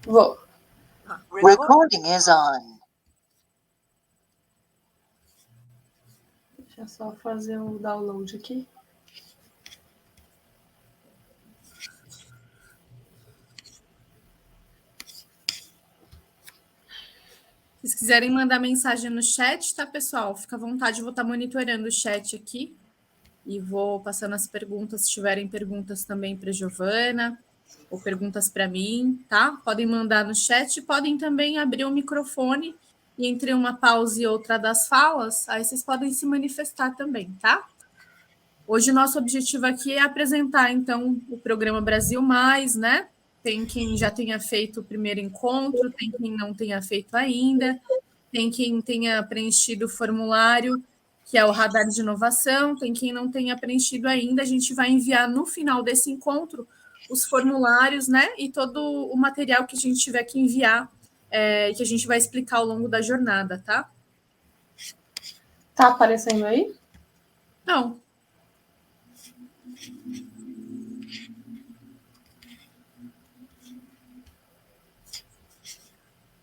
Vou. Recording is on. Deixa eu só fazer o download aqui. Se vocês quiserem mandar mensagem no chat, tá, pessoal? Fica à vontade, vou estar monitorando o chat aqui e vou passando as perguntas, se tiverem perguntas também para Giovana ou perguntas para mim, tá? Podem mandar no chat, podem também abrir o microfone e entre uma pausa e outra das falas, aí vocês podem se manifestar também, tá? Hoje o nosso objetivo aqui é apresentar, então, o programa Brasil Mais, né? Tem quem já tenha feito o primeiro encontro, tem quem não tenha feito ainda, tem quem tenha preenchido o formulário, que é o radar de inovação, tem quem não tenha preenchido ainda. A gente vai enviar no final desse encontro os formulários, né? E todo o material que a gente tiver que enviar, que a gente vai explicar ao longo da jornada, tá? Tá aparecendo aí? Não.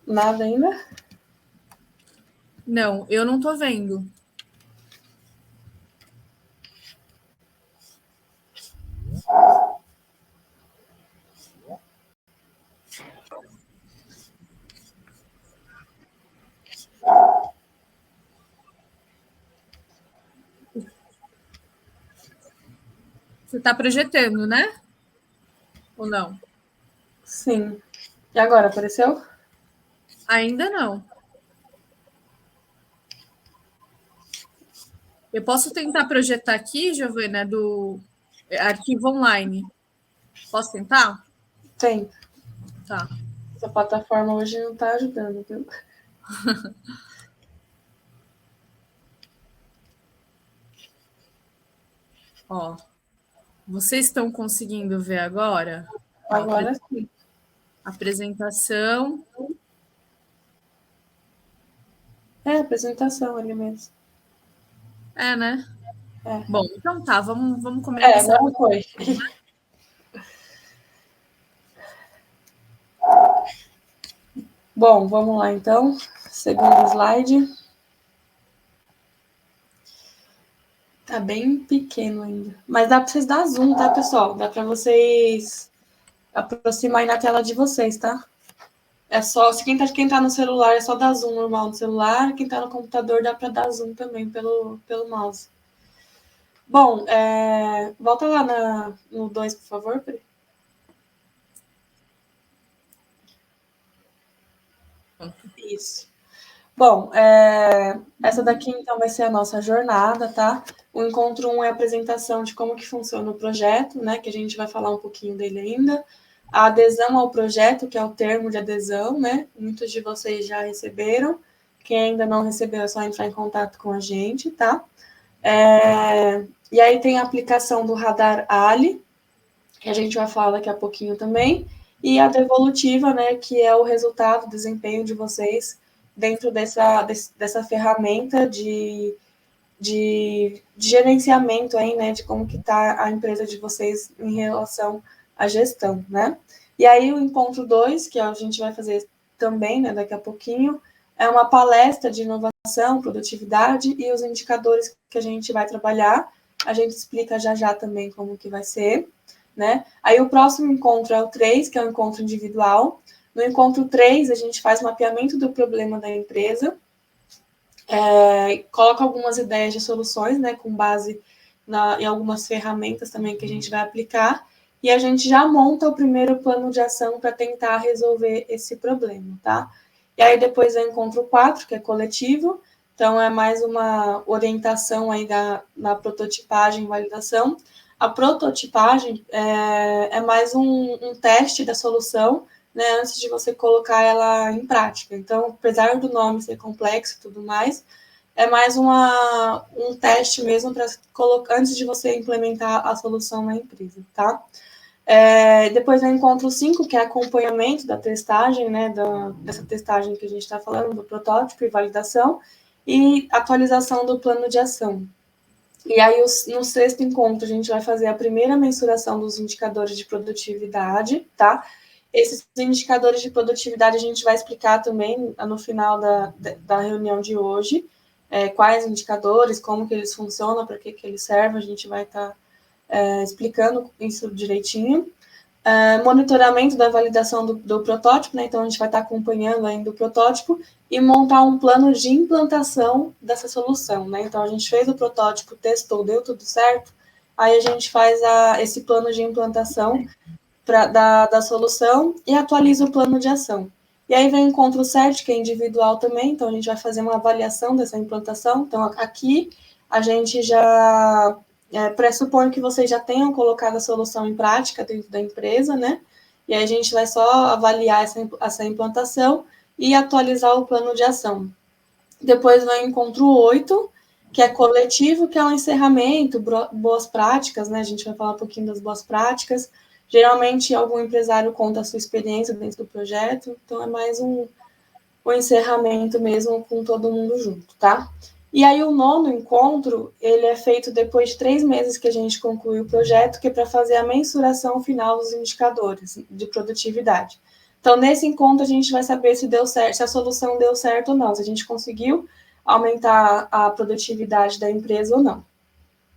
Nada ainda? Não, eu não tô vendo. Você está projetando, né? Ou não? Sim. E agora, apareceu? Ainda não. Eu posso tentar projetar aqui, Giovana, do arquivo online. Posso tentar? Tem. Tá. Essa plataforma hoje não está ajudando, viu? Ó, vocês estão conseguindo ver agora? Agora sim. Apresentação. É, apresentação ali mesmo. É, né? É. Bom, então tá, vamos começar. Agora foi. Bom, vamos lá então. Segundo slide. Tá bem pequeno ainda. Mas dá para vocês dar zoom, tá, pessoal? Dá para vocês aproximar aí na tela de vocês, tá? É só, se quem tá no celular é só dar zoom normal no celular, quem tá no computador dá para dar zoom também pelo mouse. Bom, volta lá no 2, por favor, Pri. Isso. Bom, essa daqui então vai ser a nossa jornada, tá? O encontro 1 é a apresentação de como que funciona o projeto, né? Que a gente vai falar um pouquinho dele ainda. A adesão ao projeto, que é o termo de adesão, né? Muitos de vocês já receberam. Quem ainda não recebeu é só entrar em contato com a gente, tá? E aí tem a aplicação do radar Ali, que a gente vai falar daqui a pouquinho também, e a devolutiva, né, que é o resultado, o desempenho de vocês dentro dessa ferramenta de gerenciamento aí, né, de como que está a empresa de vocês em relação à gestão, né? E aí o encontro 2, que a gente vai fazer também, né, daqui a pouquinho, é uma palestra de inovação, produtividade e os indicadores que a gente vai trabalhar. A gente explica já também como que vai ser, né? Aí o próximo encontro é o 3, que é o encontro individual. No encontro 3, a gente faz mapeamento do problema da empresa, coloca algumas ideias de soluções, né, com base em algumas ferramentas também que a gente vai aplicar, e a gente já monta o primeiro plano de ação para tentar resolver esse problema, tá? E aí depois eu encontro o 4, que é coletivo, então é mais uma orientação aí na prototipagem e validação. A prototipagem é mais um teste da solução, né, antes de você colocar ela em prática. Então, apesar do nome ser complexo e tudo mais, é mais um teste mesmo para colocar antes de você implementar a solução na empresa, tá? Depois eu encontro 5, que é acompanhamento da testagem, né, dessa testagem que a gente está falando, do protótipo e validação, e atualização do plano de ação. E aí, no 6º encontro, a gente vai fazer a primeira mensuração dos indicadores de produtividade, tá? Esses indicadores de produtividade a gente vai explicar também no final da reunião de hoje, quais indicadores, como que eles funcionam, para que eles servem, a gente vai estar explicando isso direitinho. Monitoramento da validação do protótipo, né? Então a gente vai estar acompanhando ainda o protótipo e montar um plano de implantação dessa solução, né? Então a gente fez o protótipo, testou, deu tudo certo, aí a gente faz esse plano de implantação da solução e atualiza o plano de ação. E aí vem o encontro CERT, que é individual também, então a gente vai fazer uma avaliação dessa implantação. Então aqui a gente já pressupõe que vocês já tenham colocado a solução em prática dentro da empresa, né? E aí a gente vai só avaliar essa implantação e atualizar o plano de ação. Depois vem o encontro 8, que é coletivo, que é um encerramento, boas práticas, né? A gente vai falar um pouquinho das boas práticas. Geralmente, algum empresário conta a sua experiência dentro do projeto, então é mais um encerramento mesmo com todo mundo junto, tá? E aí o 9º encontro, ele é feito depois de 3 meses que a gente conclui o projeto, que é para fazer a mensuração final dos indicadores de produtividade. Então, nesse encontro, a gente vai saber se deu certo, se a solução deu certo ou não, se a gente conseguiu aumentar a produtividade da empresa ou não,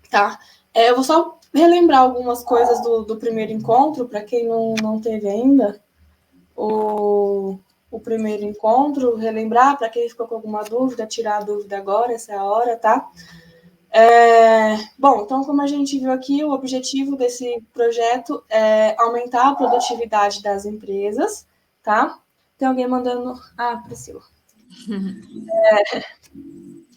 tá? Eu vou só relembrar algumas coisas do primeiro encontro, para quem não teve ainda o primeiro encontro, relembrar, para quem ficou com alguma dúvida, tirar a dúvida agora, essa é a hora, tá? Bom, então, como a gente viu aqui, o objetivo desse projeto é aumentar a produtividade das empresas, tá? Tem alguém mandando... Priscila.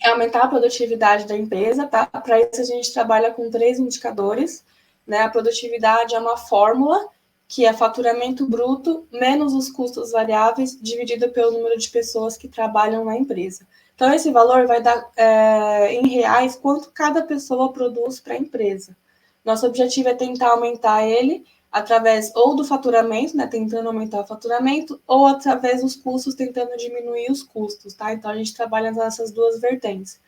Aumentar a produtividade da empresa, tá? Para isso, a gente trabalha com 3 indicadores, né? A produtividade é uma fórmula, que é faturamento bruto menos os custos variáveis dividido pelo número de pessoas que trabalham na empresa. Então, esse valor vai dar, em reais, quanto cada pessoa produz para a empresa. Nosso objetivo é tentar aumentar ele através ou do faturamento, né, tentando aumentar o faturamento, ou através dos custos, tentando diminuir os custos, tá? Então, a gente trabalha nessas 2 vertentes.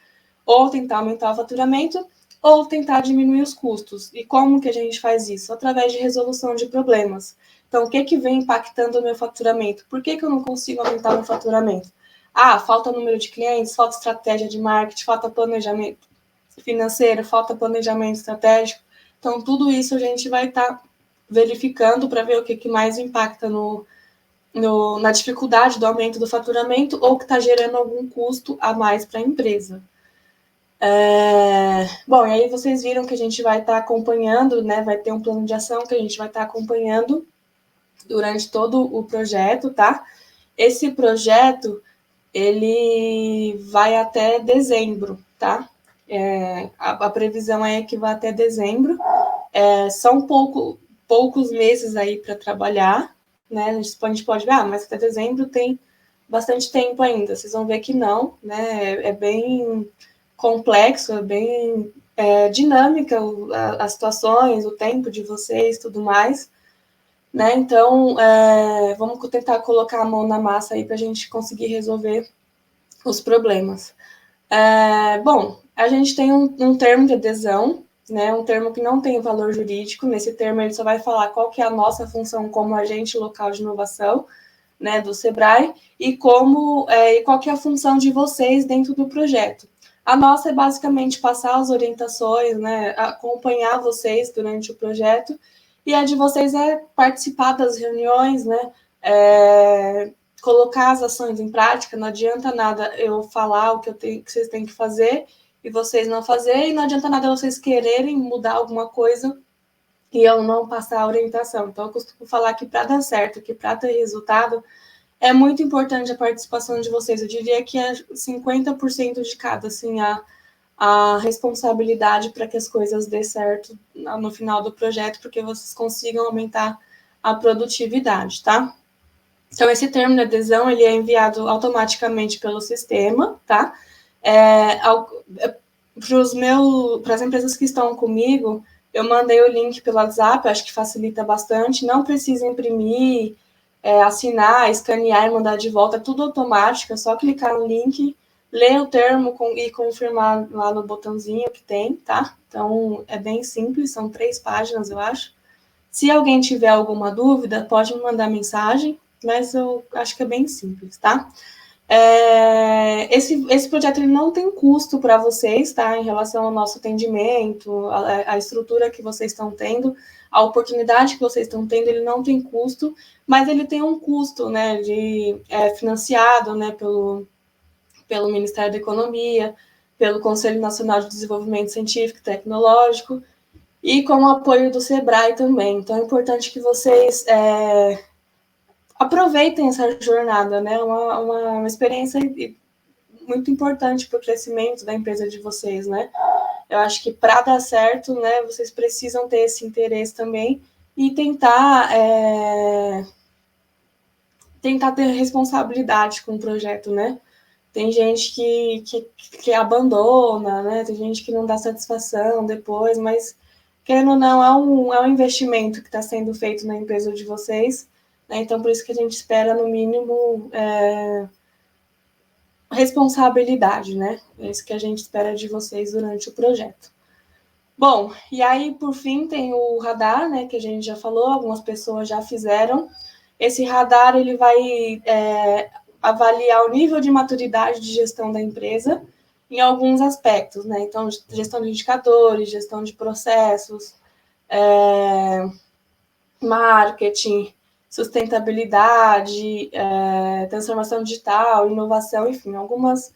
Ou tentar aumentar o faturamento, ou tentar diminuir os custos. E como que a gente faz isso? Através de resolução de problemas. Então, o que vem impactando o meu faturamento? Por que eu não consigo aumentar o meu faturamento? Falta número de clientes, falta estratégia de marketing, falta planejamento financeiro, falta planejamento estratégico. Então, tudo isso a gente vai estar verificando para ver o que mais impacta na dificuldade do aumento do faturamento ou que está gerando algum custo a mais para a empresa. Bom, e aí vocês viram que a gente vai estar acompanhando, né? Vai ter um plano de ação que a gente vai estar acompanhando durante todo o projeto, tá? Esse projeto, ele vai até dezembro, tá? A previsão é que vai até dezembro. São poucos meses aí para trabalhar, né? A gente pode ver, mas até dezembro tem bastante tempo ainda. Vocês vão ver que não, né? É bem complexo, é bem dinâmica as situações, o tempo de vocês, tudo mais, né? Então, vamos tentar colocar a mão na massa aí para a gente conseguir resolver os problemas. Bom, a gente tem um termo de adesão, né? Um termo que não tem valor jurídico. Nesse termo, ele só vai falar qual que é a nossa função como agente local de inovação, né, do Sebrae, e qual que é a função de vocês dentro do projeto. A nossa é basicamente passar as orientações, né, acompanhar vocês durante o projeto, e a de vocês é participar das reuniões, né, colocar as ações em prática. Não adianta nada eu falar o que vocês têm que fazer e vocês não fazer, e não adianta nada vocês quererem mudar alguma coisa e eu não passar a orientação. Então, eu costumo falar que para dar certo, que para ter resultado, é muito importante a participação de vocês. Eu diria que é 50% de cada, assim, a responsabilidade para que as coisas dê certo no final do projeto, porque vocês consigam aumentar a produtividade, tá? Então, esse termo de adesão, ele é enviado automaticamente pelo sistema, tá? Para as empresas que estão comigo, eu mandei o link pelo WhatsApp, acho que facilita bastante. Não precisa imprimir, assinar, escanear e mandar de volta, é tudo automático, é só clicar no link, ler o termo e confirmar lá no botãozinho que tem, tá? Então, é bem simples, são 3 páginas, eu acho. Se alguém tiver alguma dúvida, pode me mandar mensagem, mas eu acho que é bem simples, tá? Esse projeto ele não tem custo para vocês, tá? Em relação ao nosso atendimento, a estrutura que vocês estão tendo, a oportunidade que vocês estão tendo, ele não tem custo, mas ele tem um custo, né, financiado, né, pelo Ministério da Economia, pelo Conselho Nacional de Desenvolvimento Científico e Tecnológico, e com o apoio do SEBRAE também. Então, é importante que vocês aproveitem essa jornada, né? Uma experiência muito importante para o crescimento da empresa de vocês, né? Eu acho que para dar certo, né, vocês precisam ter esse interesse também e tentar ter responsabilidade com o projeto, né? Tem gente que abandona, né? Tem gente que não dá satisfação depois, mas, querendo ou não, é um investimento que está sendo feito na empresa de vocês, né? Então, por isso que a gente espera, no mínimo, responsabilidade, né? É isso que a gente espera de vocês durante o projeto. Bom, e aí, por fim, tem o radar, né? Que a gente já falou, algumas pessoas já fizeram. Esse radar, ele vai avaliar o nível de maturidade de gestão da empresa em alguns aspectos, né? Então, gestão de indicadores, gestão de processos, marketing, sustentabilidade, transformação digital, inovação, enfim, algumas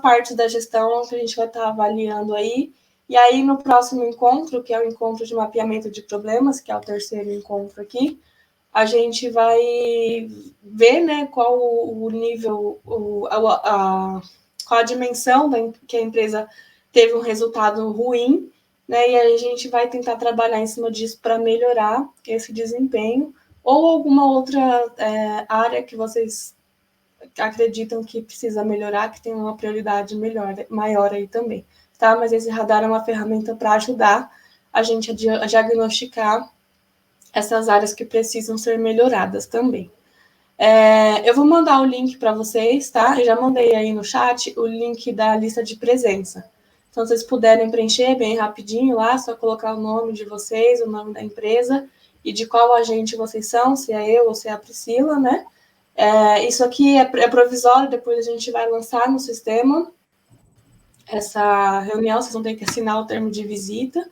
partes da gestão que a gente vai estar avaliando aí. E aí, no próximo encontro, que é o encontro de mapeamento de problemas, que é o terceiro encontro aqui, a gente vai ver, né, qual o nível, qual a dimensão que a empresa teve um resultado ruim, né, e aí a gente vai tentar trabalhar em cima disso para melhorar esse desempenho, ou alguma outra área que vocês acreditam que precisa melhorar, que tem uma prioridade maior aí também, tá? Mas esse radar é uma ferramenta para ajudar a gente a diagnosticar essas áreas que precisam ser melhoradas também. Eu vou mandar o link para vocês, tá? Eu já mandei aí no chat o link da lista de presença. Então, se vocês puderem preencher bem rapidinho lá, só colocar o nome de vocês, o nome da empresa e de qual agente vocês são, se é eu ou se é a Priscila, né? Isso aqui é provisório, depois a gente vai lançar no sistema essa reunião, vocês vão ter que assinar o termo de visita,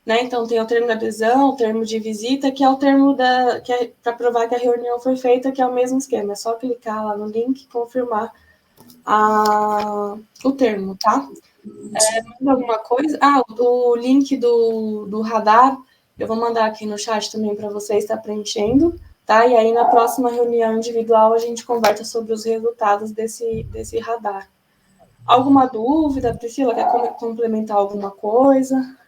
né? Então, tem o termo de adesão, o termo de visita, que é o termo para provar que a reunião foi feita, que é o mesmo esquema. É só clicar lá no link e confirmar o termo, tá? Mais alguma coisa? O link do radar, eu vou mandar aqui no chat também para você estar preenchendo, tá? E aí, na próxima reunião individual, a gente conversa sobre os resultados desse radar. Alguma dúvida, Priscila? Quer complementar alguma coisa?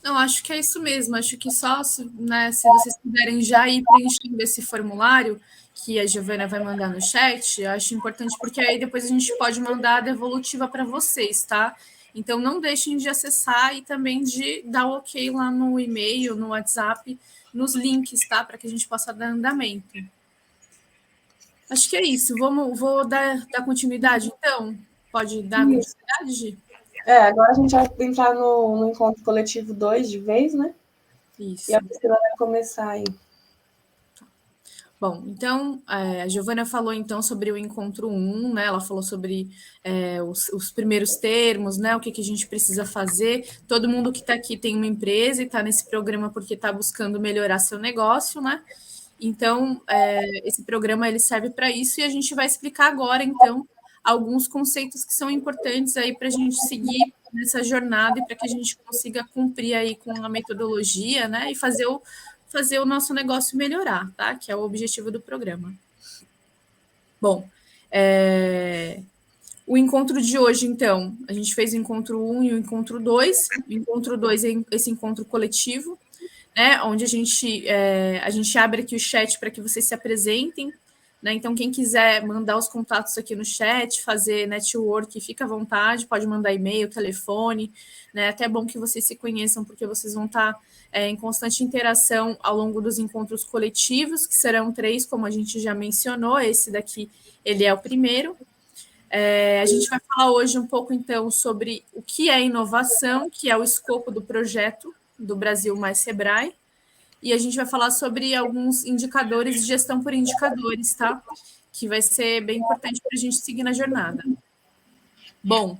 Não, acho que é isso mesmo. Acho que só né, se vocês puderem já ir preenchendo esse formulário que a Giovana vai mandar no chat, eu acho importante, porque aí depois a gente pode mandar a devolutiva para vocês, tá? Então, não deixem de acessar e também de dar o ok lá no e-mail, no WhatsApp, nos links, tá? Para que a gente possa dar andamento. Acho que é isso. Vou dar continuidade, então? Pode dar continuidade, Gi? Agora a gente vai entrar no encontro coletivo 2 de vez, né? Isso. E a Priscila vai começar aí. Bom, então, a Giovana falou, então, sobre o encontro 1, né? Ela falou sobre os primeiros termos, né? O que a gente precisa fazer. Todo mundo que está aqui tem uma empresa e está nesse programa porque está buscando melhorar seu negócio, né? Então, esse programa, ele serve para isso e a gente vai explicar agora, então, alguns conceitos que são importantes aí para a gente seguir nessa jornada e para que a gente consiga cumprir aí com a metodologia, né? E fazer o nosso negócio melhorar, tá? Que é o objetivo do programa. Bom, o encontro de hoje, então, a gente fez o encontro 1 e o encontro 2. O encontro 2 é esse encontro coletivo, né? Onde a gente abre aqui o chat para que vocês se apresentem, né? Então, quem quiser mandar os contatos aqui no chat, fazer network, fica à vontade, pode mandar e-mail, telefone, né? Até bom que vocês se conheçam, porque vocês vão estar em constante interação ao longo dos encontros coletivos, que serão 3, como a gente já mencionou. Esse daqui, ele é o primeiro. A gente vai falar hoje um pouco, então, sobre o que é inovação, que é o escopo do projeto do Brasil mais Sebrae. e a gente vai falar sobre alguns indicadores de gestão por indicadores, tá? Que vai ser bem importante para a gente seguir na jornada. Bom,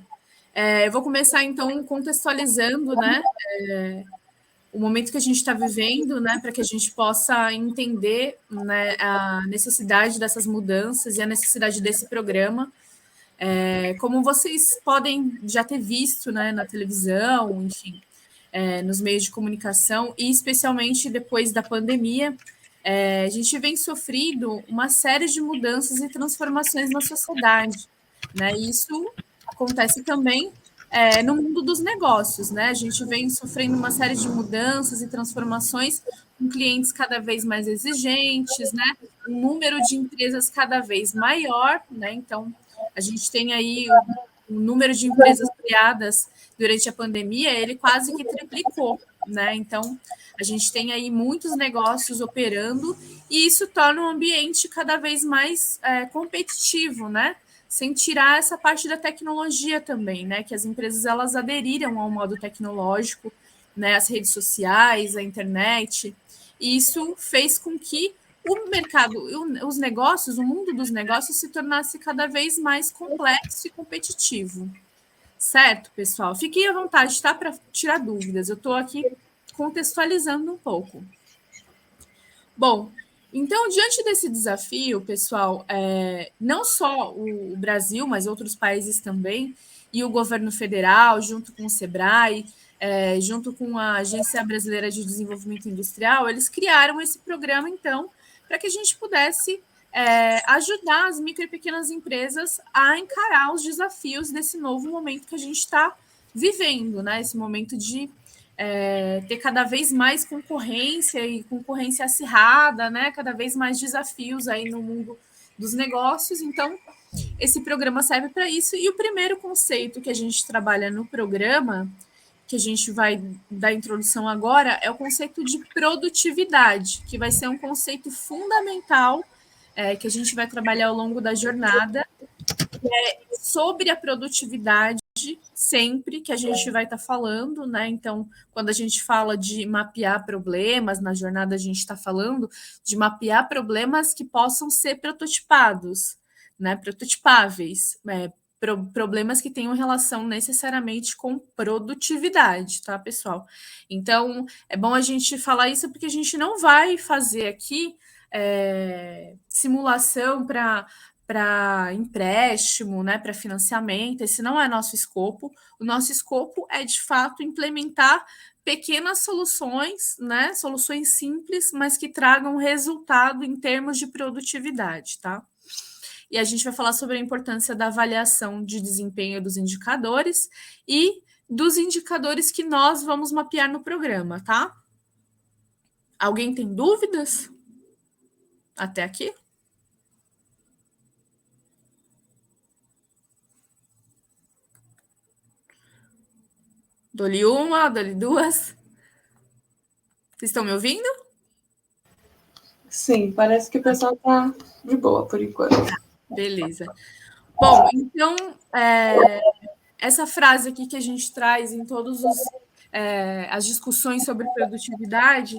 eu vou começar então contextualizando, né? O momento que a gente está vivendo, né, para que a gente possa entender, né, a necessidade dessas mudanças e a necessidade desse programa. Como vocês podem já ter visto, né, na televisão, enfim, nos meios de comunicação, e especialmente depois da pandemia, a gente vem sofrendo uma série de mudanças e transformações na sociedade, né? E isso acontece também no mundo dos negócios, né? A gente vem sofrendo uma série de mudanças e transformações com clientes cada vez mais exigentes, né? Um número de empresas cada vez maior, né? Então, a gente tem aí o número de empresas criadas durante a pandemia, ele quase que triplicou, né? Então, a gente tem aí muitos negócios operando e isso torna o ambiente cada vez mais competitivo, né? Sem tirar essa parte da tecnologia também, né? Que as empresas elas aderiram ao modo tecnológico, né? As redes sociais, a internet. E isso fez com que o mercado, os negócios, o mundo dos negócios se tornasse cada vez mais complexo e competitivo. Certo, pessoal? Fiquem à vontade, tá? Para tirar dúvidas. Eu estou aqui contextualizando um pouco. Bom, então, diante desse desafio, pessoal, não só o Brasil, mas outros países também, e o governo federal, junto com o SEBRAE, junto com a Agência Brasileira de Desenvolvimento Industrial, eles criaram esse programa, então, para que a gente pudesse ajudar as micro e pequenas empresas a encarar os desafios desse novo momento que a gente está vivendo, né? Esse momento de ter cada vez mais concorrência e concorrência acirrada, né? Cada vez mais desafios aí no mundo dos negócios. Então, esse programa serve para isso. E o primeiro conceito que a gente trabalha no programa, que a gente vai dar introdução agora, é o conceito de produtividade, que vai ser um conceito fundamental que a gente vai trabalhar ao longo da jornada, sobre a produtividade sempre que a gente vai estar falando, né? Então, quando a gente fala de mapear problemas, na jornada a gente está falando de mapear problemas que possam ser prototipados, né? Prototipáveis, problemas que tenham relação necessariamente com produtividade, tá, pessoal? Então, é bom a gente falar isso porque a gente não vai fazer aqui simulação para empréstimo, né, para financiamento, esse não é nosso escopo. O nosso escopo é, de fato, implementar pequenas soluções, né, soluções simples, mas que tragam resultado em termos de produtividade, tá? E a gente vai falar sobre a importância da avaliação de desempenho dos indicadores e dos indicadores que nós vamos mapear no programa, tá? Alguém tem dúvidas? Até aqui? Dou-lhe uma, dou-lhe duas. Vocês estão me ouvindo? Sim, parece que o pessoal está de boa por enquanto. Beleza. Bom, então, essa frase aqui que a gente traz em todas as discussões sobre produtividade,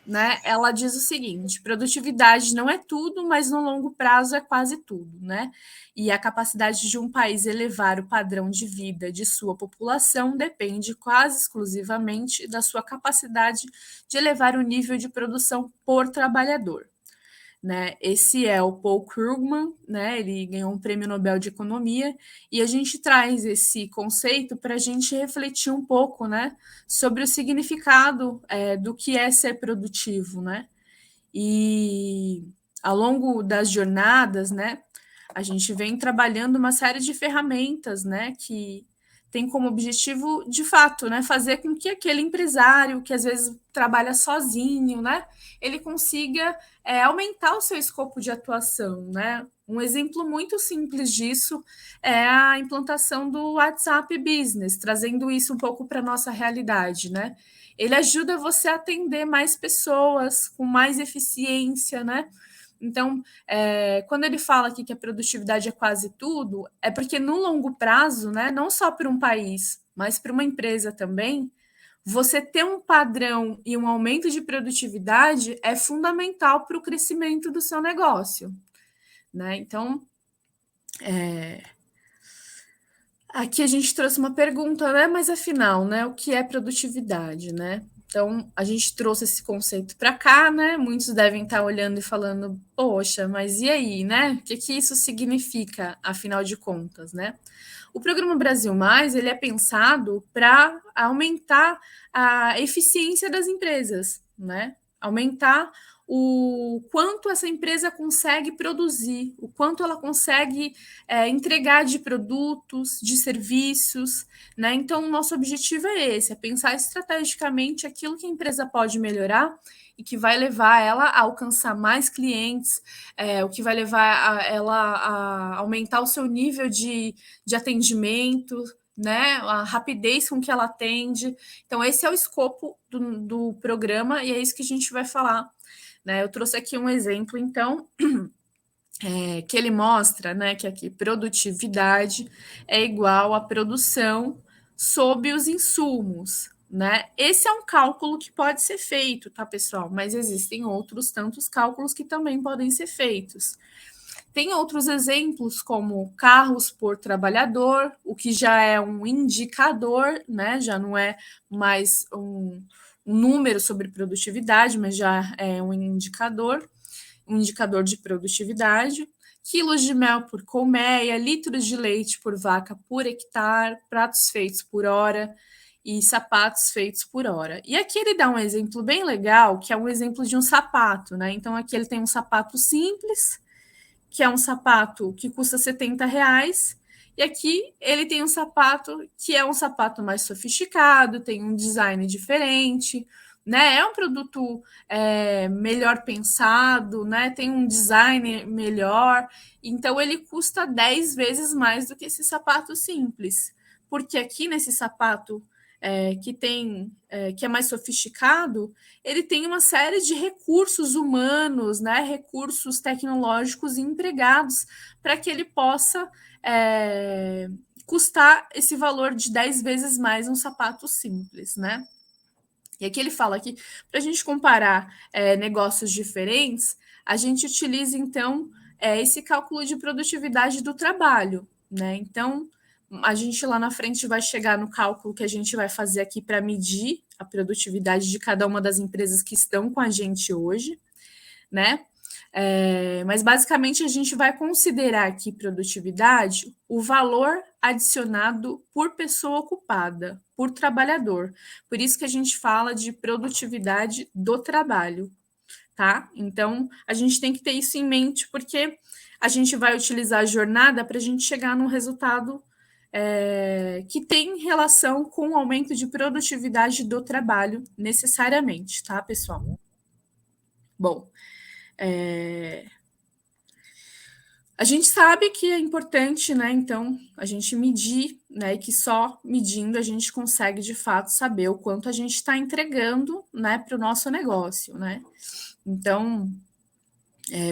né, ela diz o seguinte: produtividade não é tudo, mas no longo prazo é quase tudo, né? E a capacidade de um país elevar o padrão de vida de sua população depende quase exclusivamente da sua capacidade de elevar o nível de produção por trabalhador. Né? Esse é o Paul Krugman, né? Ele ganhou um prêmio Nobel de Economia, e a gente traz esse conceito para a gente refletir um pouco, né, sobre o significado do que é ser produtivo, né? E ao longo das jornadas, né, a gente vem trabalhando uma série de ferramentas, né, que tem como objetivo, de fato, né, fazer com que aquele empresário que às vezes trabalha sozinho, né, ele consiga aumentar o seu escopo de atuação, né? Um exemplo muito simples disso é a implantação do WhatsApp Business, trazendo isso um pouco para a nossa realidade, né? Ele ajuda você a atender mais pessoas com mais eficiência, né? Então, quando ele fala aqui que a produtividade é quase tudo, é porque no longo prazo, né, não só para um país, mas para uma empresa também, você ter um padrão e um aumento de produtividade é fundamental para o crescimento do seu negócio, né? Então, aqui a gente trouxe uma pergunta, né? Mas afinal, né? O que é produtividade, né? Então, a gente trouxe esse conceito para cá, né? Muitos devem estar olhando e falando, poxa, mas e aí, né? O que isso significa, afinal de contas, né? O Programa Brasil Mais, ele é pensado para aumentar a eficiência das empresas, né? Aumentar o quanto essa empresa consegue produzir, o quanto ela consegue entregar de produtos, de serviços, né? Então, nosso objetivo é esse, é pensar estrategicamente aquilo que a empresa pode melhorar e que vai levar ela a alcançar mais clientes, o que vai levar ela a aumentar o seu nível de atendimento, né? A rapidez com que ela atende. Então, esse é o escopo do programa e é isso que a gente vai falar, né? Eu trouxe aqui um exemplo, então, que ele mostra, né, que aqui produtividade é igual a produção sob os insumos, né? Esse é um cálculo que pode ser feito, tá, pessoal? Mas existem outros tantos cálculos que também podem ser feitos. Tem outros exemplos, como carros por trabalhador, o que já é um indicador, né? Já não é mais um número sobre produtividade, mas já é um indicador de produtividade. Quilos de mel por colmeia, litros de leite por vaca por hectare, pratos feitos por hora e sapatos feitos por hora. E aqui ele dá um exemplo bem legal, que é um exemplo de um sapato, né? Então aqui ele tem um sapato simples, que é um sapato que custa R$70, e aqui ele tem um sapato que é um sapato mais sofisticado, tem um design diferente, né? É um produto melhor pensado, né? Tem um design melhor, então ele custa 10 vezes mais do que esse sapato simples, porque aqui nesse sapato que é mais sofisticado, ele tem uma série de recursos humanos, né, recursos tecnológicos empregados para que ele possa custar esse valor de 10 vezes mais um sapato simples, né? E aqui ele fala que, para a gente comparar negócios diferentes, a gente utiliza, então, esse cálculo de produtividade do trabalho, né? Então, a gente lá na frente vai chegar no cálculo que a gente vai fazer aqui para medir a produtividade de cada uma das empresas que estão com a gente hoje, né? Mas basicamente a gente vai considerar aqui produtividade o valor adicionado por pessoa ocupada, por trabalhador. Por isso que a gente fala de produtividade do trabalho, tá? Então a gente tem que ter isso em mente, porque a gente vai utilizar a jornada para a gente chegar num resultado que tem relação com o aumento de produtividade do trabalho, necessariamente, tá, pessoal? Bom, a gente sabe que é importante, né? Então, a gente medir, né? E que só medindo a gente consegue de fato saber o quanto a gente está entregando, né, para o nosso negócio, né? Então,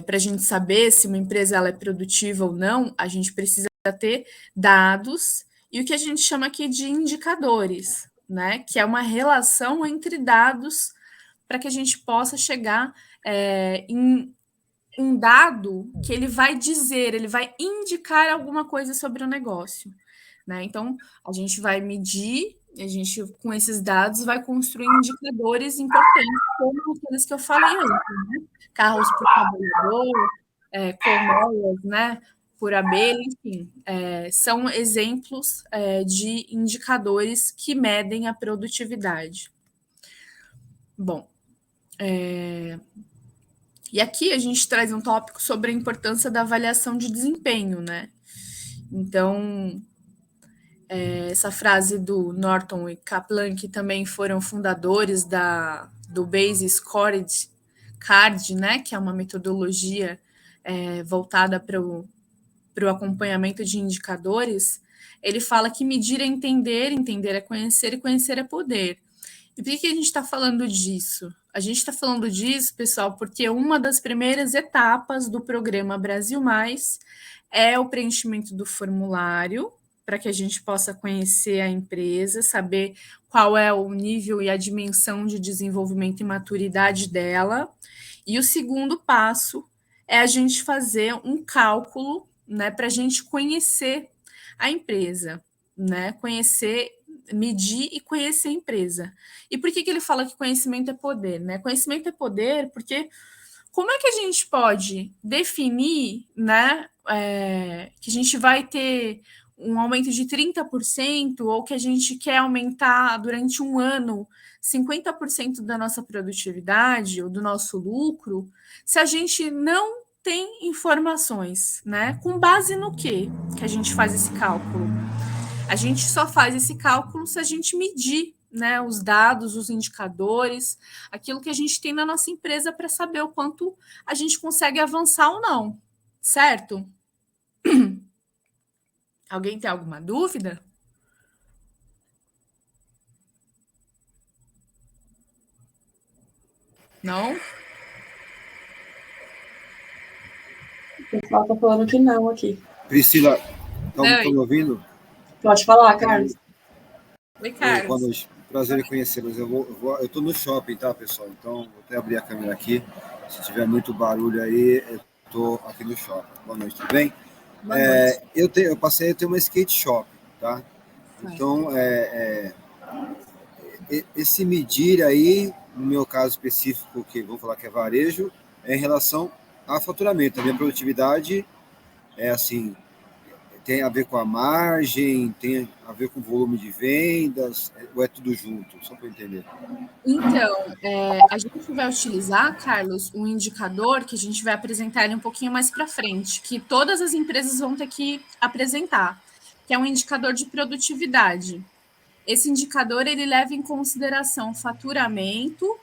para a gente saber se uma empresa ela é produtiva ou não, a gente precisa ter dados e o que a gente chama aqui de indicadores, né? Que é uma relação entre dados para que a gente possa chegar em um dado que ele vai dizer, ele vai indicar alguma coisa sobre o negócio, né? Então, a gente vai medir, a gente, com esses dados, vai construir indicadores importantes, como aqueles que eu falei antes, né? Carros por trabalhador, colmeias, né? Por abelha, enfim, são exemplos de indicadores que medem a produtividade. Bom, e aqui a gente traz um tópico sobre a importância da avaliação de desempenho, né? Então, essa frase do Norton e Kaplan, que também foram fundadores do Base Scorecard, né? Que é uma metodologia voltada para o acompanhamento de indicadores, ele fala que medir é entender, entender é conhecer e conhecer é poder. E por que a gente está falando disso? A gente está falando disso, pessoal, porque uma das primeiras etapas do programa Brasil Mais é o preenchimento do formulário para que a gente possa conhecer a empresa, saber qual é o nível e a dimensão de desenvolvimento e maturidade dela. E o segundo passo é a gente fazer um cálculo, né, para a gente conhecer a empresa, né, conhecer, medir e conhecer a empresa. E por que ele fala que conhecimento é poder, né? Conhecimento é poder porque como é que a gente pode definir, né, que a gente vai ter um aumento de 30% ou que a gente quer aumentar durante um ano 50% da nossa produtividade ou do nosso lucro, se a gente não tem informações, né? Com base no quê que a gente faz esse cálculo? A gente só faz esse cálculo se a gente medir, né, os dados, os indicadores, aquilo que a gente tem na nossa empresa para saber o quanto a gente consegue avançar ou não, certo? Alguém tem alguma dúvida? Não? O pessoal está falando que não aqui. Priscila, estão me ouvindo? Pode falar, Carlos. Oi, Carlos. Boa noite. Prazer em conhecê-los. Eu estou no shopping, tá, pessoal? Então, vou até abrir a câmera aqui. Se tiver muito barulho aí, eu estou aqui no shopping. Boa noite, tudo bem? Boa noite. Eu passei a ter uma skate shop, tá? Então, esse medir aí, no meu caso específico, que vamos falar que é varejo, é em relação a faturamento. A minha produtividade é assim, tem a ver com a margem, tem a ver com o volume de vendas, ou é tudo junto? Só para eu entender. Então, a gente vai utilizar, Carlos, um indicador que a gente vai apresentar ele um pouquinho mais para frente, que todas as empresas vão ter que apresentar, que é um indicador de produtividade. Esse indicador ele leva em consideração faturamento,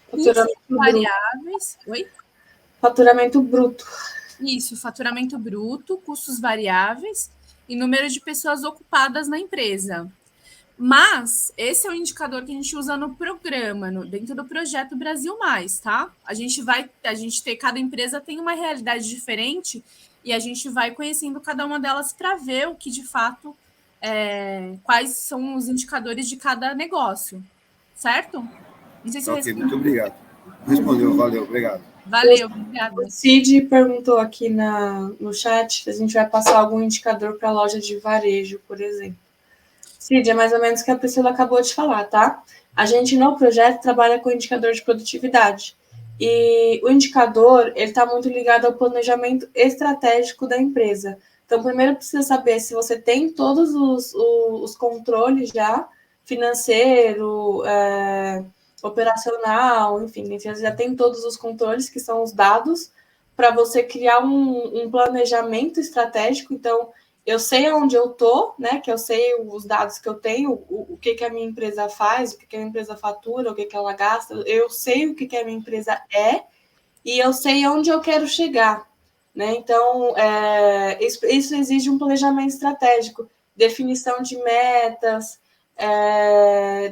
custos variáveis. Oi? Faturamento bruto. Isso, faturamento bruto, custos variáveis e número de pessoas ocupadas na empresa. Mas esse é o indicador que a gente usa no programa, dentro do projeto Brasil Mais, tá? Cada empresa tem uma realidade diferente e a gente vai conhecendo cada uma delas para ver o que de fato quais são os indicadores de cada negócio, certo? Não sei se Ok, muito obrigado. Respondeu, valeu, obrigado. Valeu, obrigada. O Cid perguntou aqui no chat se a gente vai passar algum indicador para a loja de varejo, por exemplo. Cid, é mais ou menos o que a Priscila acabou de falar, tá? A gente, no projeto, trabalha com indicador de produtividade. E o indicador, ele está muito ligado ao planejamento estratégico da empresa. Então, primeiro precisa saber se você tem todos os controles já, financeiro, operacional, enfim, você já tem todos os controles, que são os dados, para você criar um planejamento estratégico. Então, eu sei onde eu estou, né? Que eu sei os dados que eu tenho, o que a minha empresa faz, o que a minha empresa fatura, o que ela gasta, eu sei o que a minha empresa é e eu sei onde eu quero chegar, né? Então, isso exige um planejamento estratégico, definição de metas,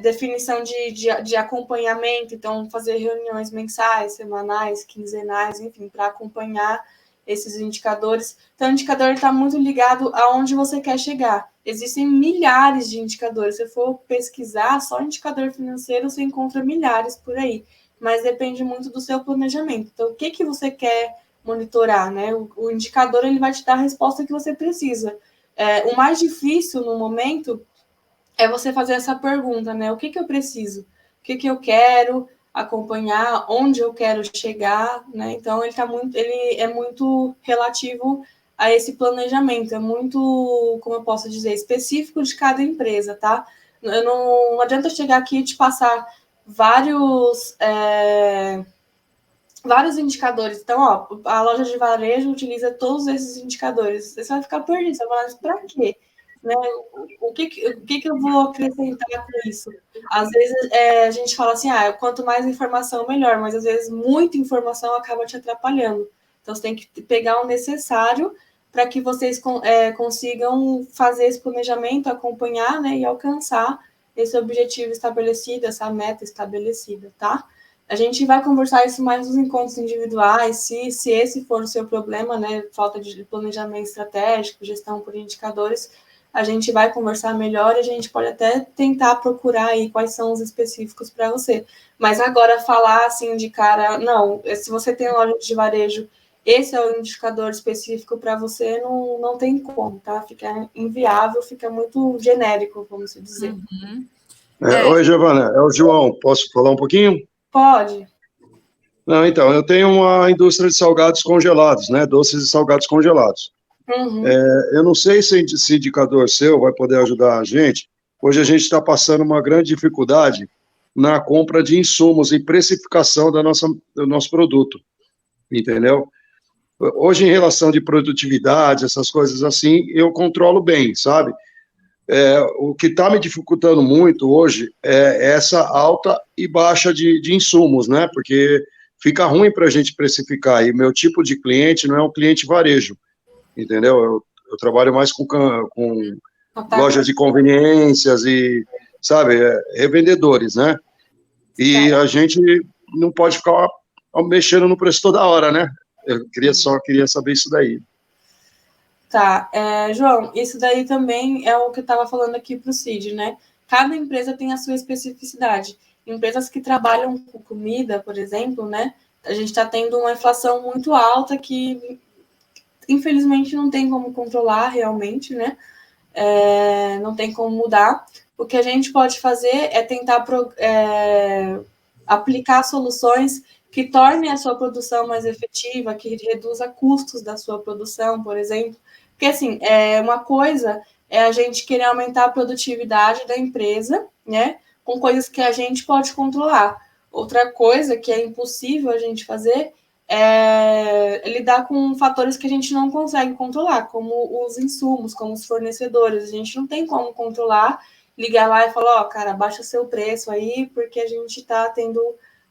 definição de acompanhamento, então fazer reuniões mensais, semanais, quinzenais, enfim, para acompanhar esses indicadores. Então, o indicador está muito ligado aonde você quer chegar. Existem milhares de indicadores. Se for pesquisar, só indicador financeiro você encontra milhares por aí, mas depende muito do seu planejamento. Então, o que você quer monitorar, né? O indicador ele vai te dar a resposta que você precisa. O mais difícil no momento é você fazer essa pergunta, né? O que eu preciso? O que eu quero acompanhar? Onde eu quero chegar? Né? Então, ele é muito relativo a esse planejamento. É muito, como eu posso dizer, específico de cada empresa, tá? Não adianta chegar aqui e te passar vários indicadores. Então, ó, a loja de varejo utiliza todos esses indicadores. Você vai ficar perdido. Você vai falar, para quê? Né? O que eu vou acrescentar com isso? Às vezes a gente fala assim, quanto mais informação, melhor, mas às vezes muita informação acaba te atrapalhando. Então, você tem que pegar o necessário para que vocês consigam fazer esse planejamento, acompanhar, né, e alcançar esse objetivo estabelecido, essa meta estabelecida, tá? A gente vai conversar isso mais nos encontros individuais, se esse for o seu problema, né, falta de planejamento estratégico, gestão por indicadores, a gente vai conversar melhor e a gente pode até tentar procurar aí quais são os específicos para você. Mas agora falar assim de cara, não, se você tem loja de varejo, esse é o indicador específico para você, não tem como, tá? Fica inviável, fica muito genérico, vamos dizer. Oi, Giovana, é o João. Posso falar um pouquinho? Pode. Não, então, eu tenho uma indústria de salgados congelados, né? Doces e salgados congelados. Eu não sei se esse indicador seu vai poder ajudar a gente. Hoje a gente está passando uma grande dificuldade na compra de insumos e precificação do nosso produto, entendeu? Hoje, em relação de produtividade, essas coisas assim, eu controlo bem, sabe? O que está me dificultando muito hoje é essa alta e baixa de insumos, né? Porque fica ruim para a gente precificar. E meu tipo de cliente não é um cliente varejo, entendeu? Eu trabalho mais com lojas de conveniências e, sabe, revendedores, né? E a gente não pode ficar mexendo no preço toda hora, né? Eu queria saber isso daí. Tá, João, isso daí também é o que eu estava falando aqui para o Cid, né? Cada empresa tem a sua especificidade. Empresas que trabalham com comida, por exemplo, né? A gente está tendo uma inflação muito alta que, infelizmente, não tem como controlar realmente, né? Não tem como mudar. O que a gente pode fazer é tentar aplicar soluções que tornem a sua produção mais efetiva, que reduza custos da sua produção, por exemplo. Porque, assim, uma coisa é a gente querer aumentar a produtividade da empresa, né, com coisas que a gente pode controlar. Outra coisa que é impossível a gente fazer é lidar com fatores que a gente não consegue controlar, como os insumos, como os fornecedores. A gente não tem como controlar, ligar lá e falar, cara, baixa seu preço aí, porque a gente está tendo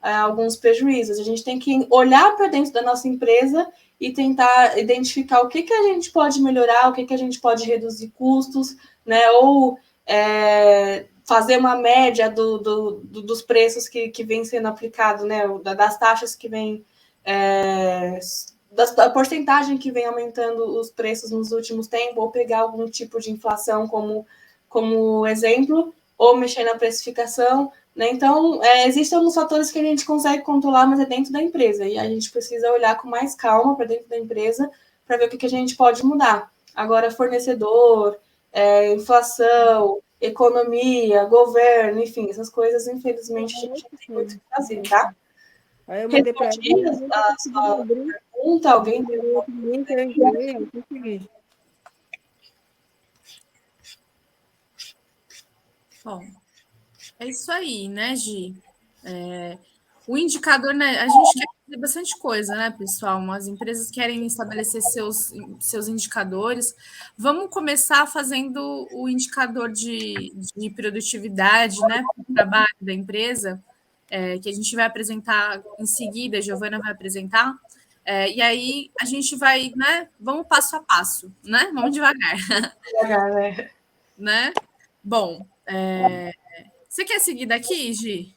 alguns prejuízos. A gente tem que olhar para dentro da nossa empresa e tentar identificar o que a gente pode melhorar, o que a gente pode reduzir custos, né? Ou fazer uma média dos preços que vem sendo aplicado, né? Das taxas que vem, da porcentagem que vem aumentando os preços nos últimos tempos, ou pegar algum tipo de inflação como exemplo, ou mexer na precificação, né? Então, existem alguns fatores que a gente consegue controlar, mas é dentro da empresa, e a gente precisa olhar com mais calma para dentro da empresa para ver o que a gente pode mudar. Agora, fornecedor, inflação, economia, governo, enfim, essas coisas, infelizmente, a gente não tem muito o que fazer, tá? Aí eu mandei para Respondi a sua pergunta, alguém tem Bom, é isso aí, né, Gi? O indicador, né? A gente quer fazer bastante coisa, né, pessoal? As empresas querem estabelecer seus indicadores. Vamos começar fazendo o indicador de produtividade, né, para o trabalho da empresa, que a gente vai apresentar em seguida, a Giovana vai apresentar. E aí a gente vai, né? Vamos passo a passo, né? Vamos devagar. Devagar, né? Né? Bom, você quer seguir daqui, Gi?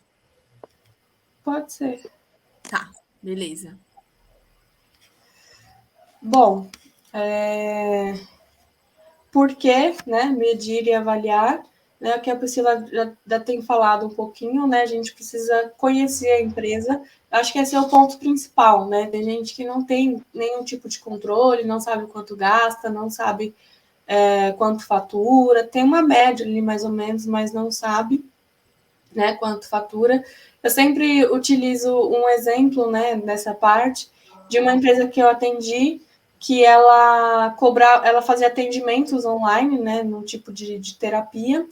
Pode ser. Tá, beleza. Bom, por que, né, medir e avaliar, né, o que a Priscila já tem falado um pouquinho, né, a gente precisa conhecer a empresa, acho que esse é o ponto principal, né, tem gente que não tem nenhum tipo de controle, não sabe quanto gasta, não sabe quanto fatura, tem uma média ali mais ou menos, mas não sabe, né, quanto fatura. Eu sempre utilizo um exemplo, né, nessa parte, de uma empresa que eu atendi, que ela fazia atendimentos online, né, num tipo de terapia,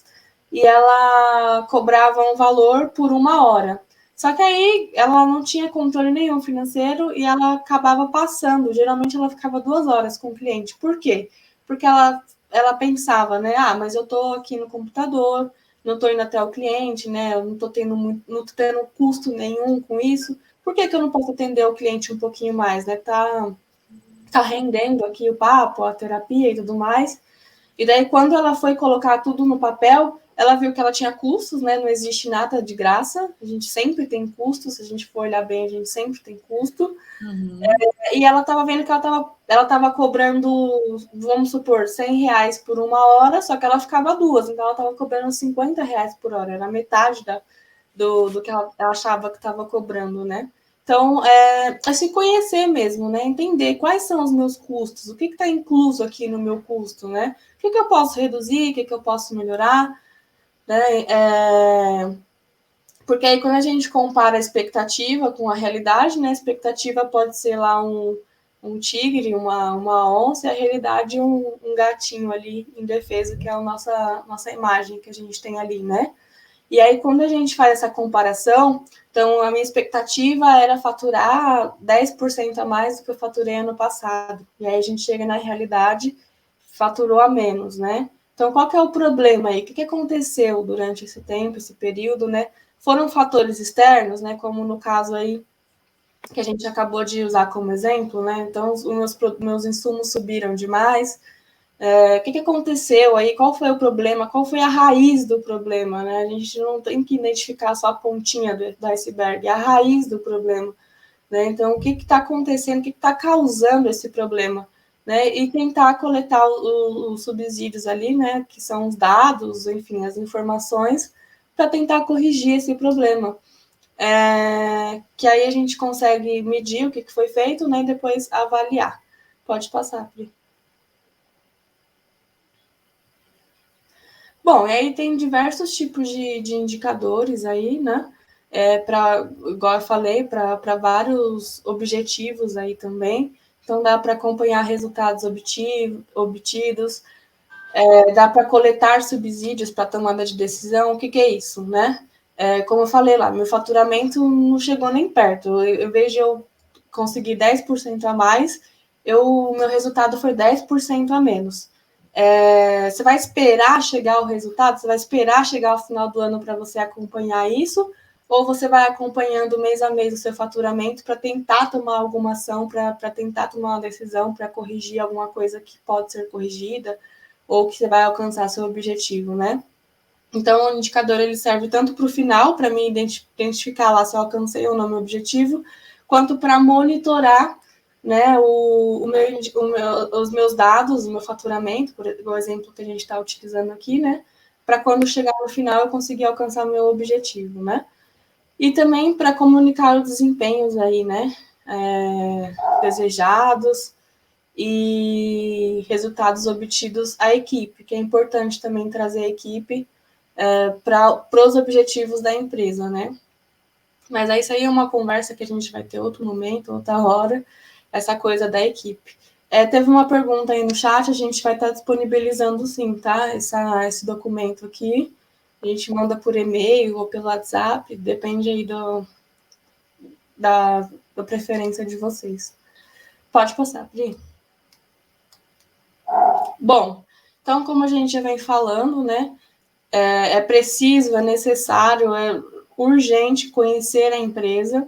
e ela cobrava um valor por 1 hora. Só que aí ela não tinha controle nenhum financeiro e ela acabava passando. Geralmente ela ficava 2 horas com o cliente. Por quê? Porque ela pensava, né? Mas eu estou aqui no computador, não estou indo até o cliente, né? Eu não estou tendo custo nenhum com isso. Por que eu não posso atender o cliente um pouquinho mais, né? Tá rendendo aqui o papo, a terapia e tudo mais. E daí, quando ela foi colocar tudo no papel, ela viu que ela tinha custos, né? Não existe nada de graça, a gente sempre tem custos, se a gente for olhar bem, a gente sempre tem custo. E ela estava vendo que ela estava cobrando, vamos supor, R$100 por 1 hora, só que ela ficava 2, então ela estava cobrando R$50 por hora, era metade do que ela achava que estava cobrando, né? Então, é se conhecer mesmo, né? Entender quais são os meus custos, o que está incluso aqui no meu custo, né? O que eu posso reduzir, o que eu posso melhorar, né? Porque aí, quando a gente compara a expectativa com a realidade, né? A expectativa pode ser lá um tigre, uma onça, e a realidade um gatinho ali indefeso, que é a nossa imagem que a gente tem ali, né? E aí, quando a gente faz essa comparação, então a minha expectativa era faturar 10% a mais do que eu faturei ano passado. E aí a gente chega na realidade, faturou a menos, né? Então, qual que é o problema aí? O que aconteceu durante esse tempo, esse período, né? Foram fatores externos, né? Como no caso aí que a gente acabou de usar como exemplo, né? Então, os meus insumos subiram demais. O que aconteceu aí? Qual foi o problema? Qual foi a raiz do problema, né? A gente não tem que identificar só a pontinha do iceberg, é a raiz do problema, né? Então, o que está acontecendo? O que está causando esse problema? Né? E tentar coletar os subsídios ali, né? Que são os dados, enfim, as informações, para tentar corrigir esse problema. Que aí a gente consegue medir o que foi feito, né? E depois avaliar. Pode passar, Pri. Bom, aí tem diversos tipos de indicadores aí, né? Igual eu falei, para vários objetivos aí também. Então, dá para acompanhar resultados obtidos, dá para coletar subsídios para tomada de decisão. O que é isso, né? Como eu falei lá, meu faturamento não chegou nem perto. Em vez de eu conseguir 10% a mais, meu resultado foi 10% a menos. Você vai esperar chegar o resultado? Você vai esperar chegar ao final do ano para você acompanhar isso? Ou você vai acompanhando mês a mês o seu faturamento para tentar tomar alguma ação, para tentar tomar uma decisão, para corrigir alguma coisa que pode ser corrigida, ou que você vai alcançar seu objetivo, né? Então, o indicador ele serve tanto para o final, para mim identificar lá se eu alcancei ou não meu objetivo, quanto para monitorar, né, os meus dados, o meu faturamento, por exemplo que a gente está utilizando aqui, né, para quando chegar no final eu conseguir alcançar o meu objetivo, né. E também para comunicar os desempenhos aí, né, desejados e resultados obtidos à equipe, que é importante também trazer a equipe para os objetivos da empresa, né? Mas isso aí é uma conversa que a gente vai ter outro momento, outra hora, essa coisa da equipe. Teve uma pergunta aí no chat, a gente vai estar disponibilizando sim, tá? Esse documento aqui, a gente manda por e-mail ou pelo WhatsApp, depende aí da preferência de vocês. Pode passar, Pri. Bom, então, como a gente já vem falando, né, é preciso, é necessário, é urgente conhecer a empresa,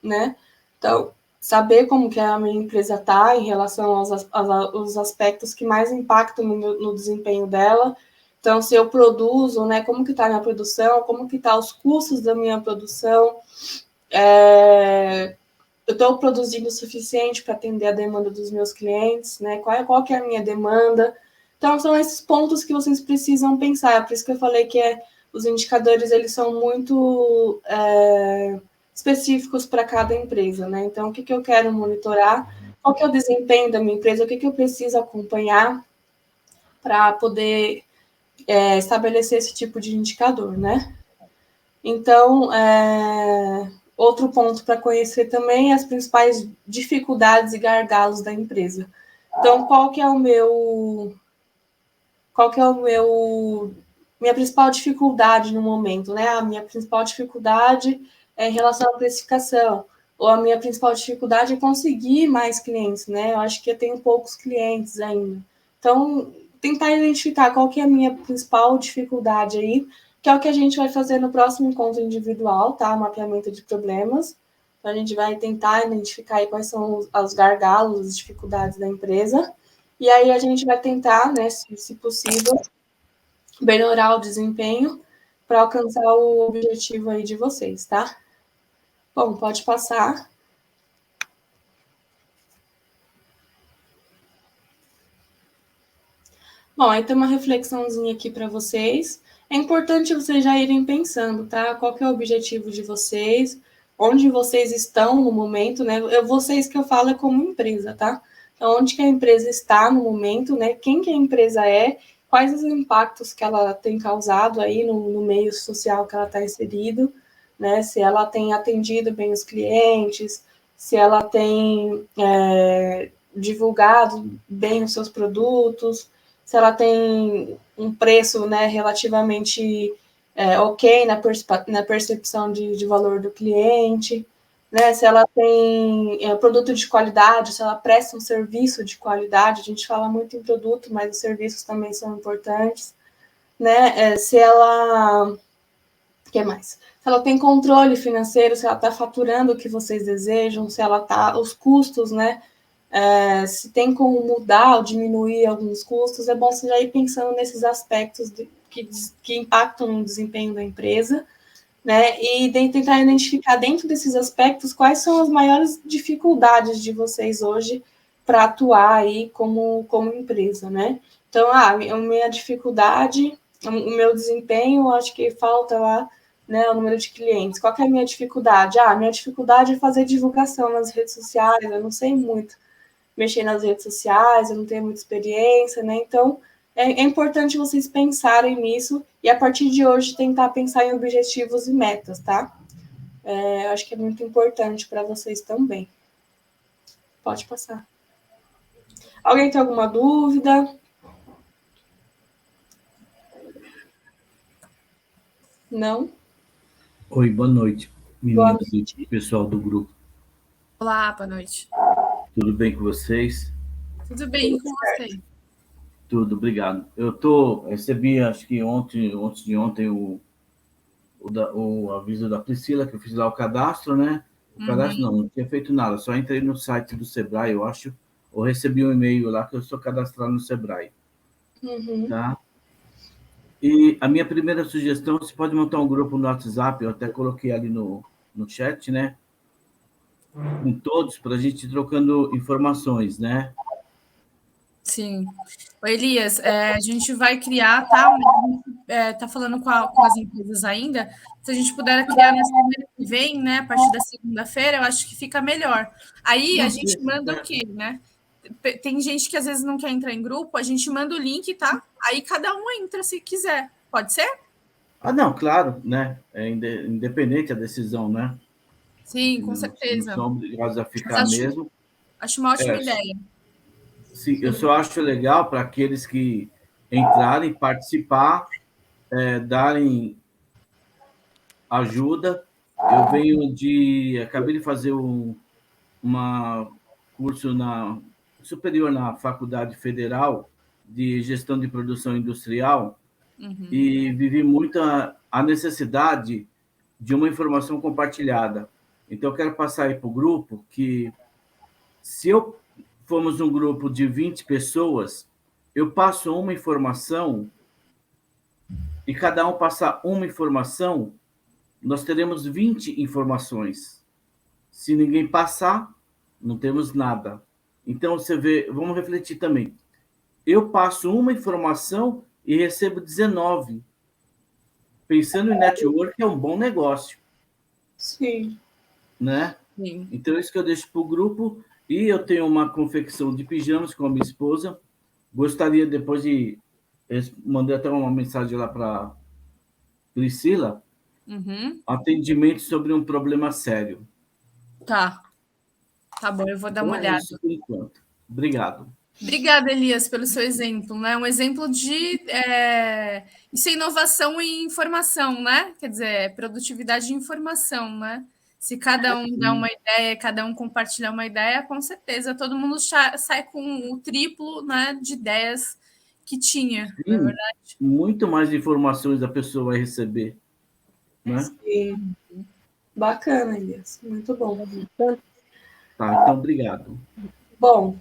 né? Então, saber como que a minha empresa está em relação aos aspectos que mais impactam no desempenho dela. Então, se eu produzo, né, como que está a minha produção, como que está os custos da minha produção, eu estou produzindo o suficiente para atender a demanda dos meus clientes, né? Qual que é a minha demanda? Então, são esses pontos que vocês precisam pensar. Por isso que eu falei que os indicadores eles são muito específicos para cada empresa, né? Então, o que eu quero monitorar? Qual que é o desempenho da minha empresa? O que eu preciso acompanhar para poder estabelecer esse tipo de indicador, né? Então, outro ponto para conhecer também é as principais dificuldades e gargalos da empresa. Então, qual que é minha principal dificuldade no momento, né? A minha principal dificuldade é em relação à precificação, ou a minha principal dificuldade é conseguir mais clientes, né? Eu acho que eu tenho poucos clientes ainda. Então, tentar identificar qual que é a minha principal dificuldade aí, que é o que a gente vai fazer no próximo encontro individual, tá? Mapeamento de problemas. Então, a gente vai tentar identificar aí quais são os gargalos, as dificuldades da empresa. E aí a gente vai tentar, né, se possível, melhorar o desempenho para alcançar o objetivo aí de vocês, tá? Bom, pode passar. Bom, aí tem uma reflexãozinha aqui para vocês. É importante vocês já irem pensando, tá? Qual que é o objetivo de vocês, onde vocês estão no momento, né? Vocês que eu falo é como empresa, tá? Então, onde que a empresa está no momento, né? Quem que a empresa é, quais os impactos que ela tem causado aí no meio social que ela está inserido, né? Se ela tem atendido bem os clientes, se ela tem divulgado bem os seus produtos, se ela tem um preço, né, relativamente ok na percepção de valor do cliente, né, se ela tem produto de qualidade, se ela presta um serviço de qualidade. A gente fala muito em produto, mas os serviços também são importantes, né, se ela... O que mais? Se ela tem controle financeiro, se ela está faturando o que vocês desejam, se ela está... Os custos, né, se tem como mudar ou diminuir alguns custos, é bom você já ir pensando nesses aspectos que impactam no desempenho da empresa, né? E tentar identificar dentro desses aspectos quais são as maiores dificuldades de vocês hoje para atuar aí como empresa, né? Então, a minha dificuldade, o meu desempenho, acho que falta lá, né, o número de clientes. Qual que é a minha dificuldade? Minha dificuldade é fazer divulgação nas redes sociais, eu não sei muito mexer nas redes sociais, eu não tenho muita experiência, né? Então, é importante vocês pensarem nisso e, a partir de hoje, tentar pensar em objetivos e metas, tá? Acho que é muito importante para vocês também. Pode passar. Alguém tem alguma dúvida? Não? Oi, boa noite, Boa meninas noite. e pessoal do grupo. Olá, boa noite. Tudo bem com vocês? Tudo bem com você? Tudo, obrigado. Recebi, acho que antes de ontem, o aviso da Priscila, que eu fiz lá o cadastro, né? O cadastro não tinha feito nada, só entrei no site do Sebrae, eu acho, ou recebi um e-mail lá que eu sou cadastrado no Sebrae. Tá? E a minha primeira sugestão, você pode montar um grupo no WhatsApp, eu até coloquei ali no chat, né? Com todos, para a gente ir trocando informações, né? Sim. Ô, Elias, a gente vai criar, tá? Tá falando com as empresas ainda. Se a gente puder criar na semana que vem, né? A partir da segunda-feira, eu acho que fica melhor. Aí a gente manda o quê, né? Tem gente que às vezes não quer entrar em grupo, a gente manda o link, tá? Aí cada um entra se quiser. Pode ser? Não, claro, né? É independente a decisão, né? Sim, com certeza. Não são obrigados a ficar mesmo. Acho uma ótima ideia. Sim, eu só acho legal para aqueles que entrarem, participar, darem ajuda. Eu acabei de fazer um curso superior na Faculdade Federal de Gestão de Produção Industrial e vivi muito a necessidade de uma informação compartilhada. Então, eu quero passar aí para o grupo que, se formos um grupo de 20 pessoas, eu passo uma informação e cada um passar uma informação, nós teremos 20 informações. Se ninguém passar, não temos nada. Então, você vê, vamos refletir também. Eu passo uma informação e recebo 19. Pensando em network, é um bom negócio. Sim. Né? Sim. Então, é isso que eu deixo para o grupo. E eu tenho uma confecção de pijamas com a minha esposa. Gostaria depois de... Mandei até uma mensagem lá para Priscila. Atendimento sobre um problema sério. Tá bom, eu vou dar uma olhada. Isso por enquanto. Obrigado. Obrigada, Elias, pelo seu exemplo, né? Um exemplo de isso é inovação e informação, né? Quer dizer, produtividade de informação, né? Se cada um dá uma ideia, cada um compartilhar uma ideia, com certeza todo mundo sai com o triplo, né, de ideias que tinha, não é verdade? Muito mais informações a pessoa vai receber, né? Sim. Bacana, Elias. Muito bom. Tá, então, obrigado. Bom,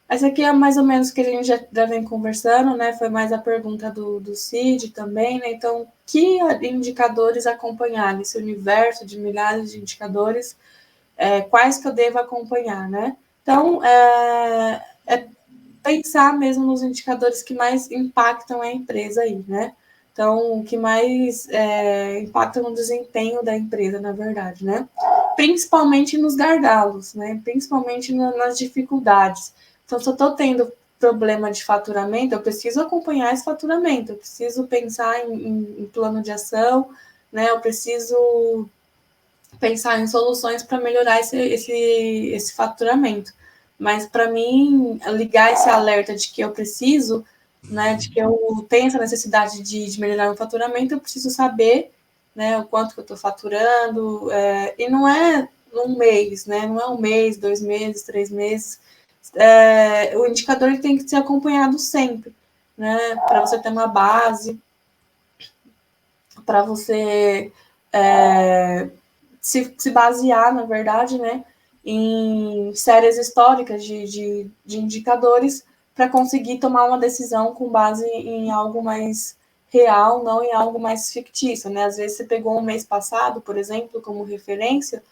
Essa aqui é mais ou menos o que a gente já vem conversando, né? Foi mais a pergunta do Cid também, né? Então, que indicadores acompanhar nesse universo de milhares de indicadores, quais que eu devo acompanhar, né? Então, é pensar mesmo nos indicadores que mais impactam a empresa aí, né? Então, o que mais impacta no desempenho da empresa, na verdade, né? Principalmente nos gargalos, né? Principalmente nas dificuldades. Então, se eu estou tendo problema de faturamento, eu preciso acompanhar esse faturamento, eu preciso pensar em plano de ação, né? Eu preciso pensar em soluções para melhorar esse faturamento. Mas, para mim, ligar esse alerta de que eu preciso, né, de que eu tenho essa necessidade de melhorar o faturamento, eu preciso saber, né, o quanto que eu estou faturando, e não é um mês, né, não é um mês, 2 meses, 3 meses, o indicador ele tem que ser acompanhado sempre, né, para você ter uma base, para você se basear, na verdade, né, em séries históricas de indicadores para conseguir tomar uma decisão com base em algo mais real, não em algo mais fictício, né? Às vezes você pegou um mês passado, por exemplo, como referência,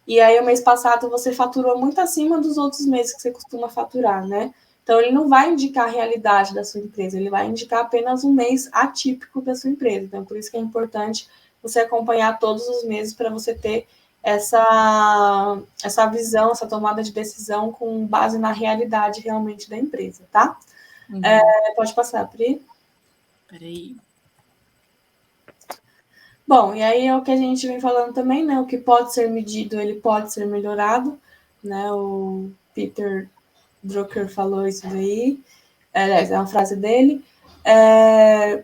e aí o mês passado você faturou muito acima dos outros meses que você costuma faturar, né? Então ele não vai indicar a realidade da sua empresa, ele vai indicar apenas um mês atípico da sua empresa. Então por isso que é importante você acompanhar todos os meses para você ter essa visão, essa tomada de decisão com base na realidade realmente da empresa, tá? Uhum. Pode passar, Pri. Peraí. Bom, e aí é o que a gente vem falando também, né? O que pode ser medido, ele pode ser melhorado, né? O Peter Drucker falou isso daí, é uma frase dele,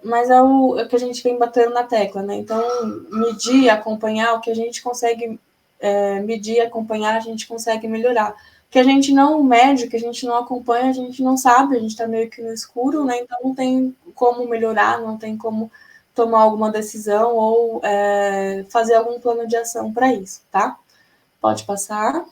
mas é o que a gente vem batendo na tecla, né? Então, medir, acompanhar, o que a gente consegue medir, acompanhar, a gente consegue melhorar. O que a gente não mede, o que a gente não acompanha, a gente não sabe, a gente está meio que no escuro, né? Então, não tem como melhorar, não tem como tomar alguma decisão ou fazer algum plano de ação para isso, tá? Pode passar.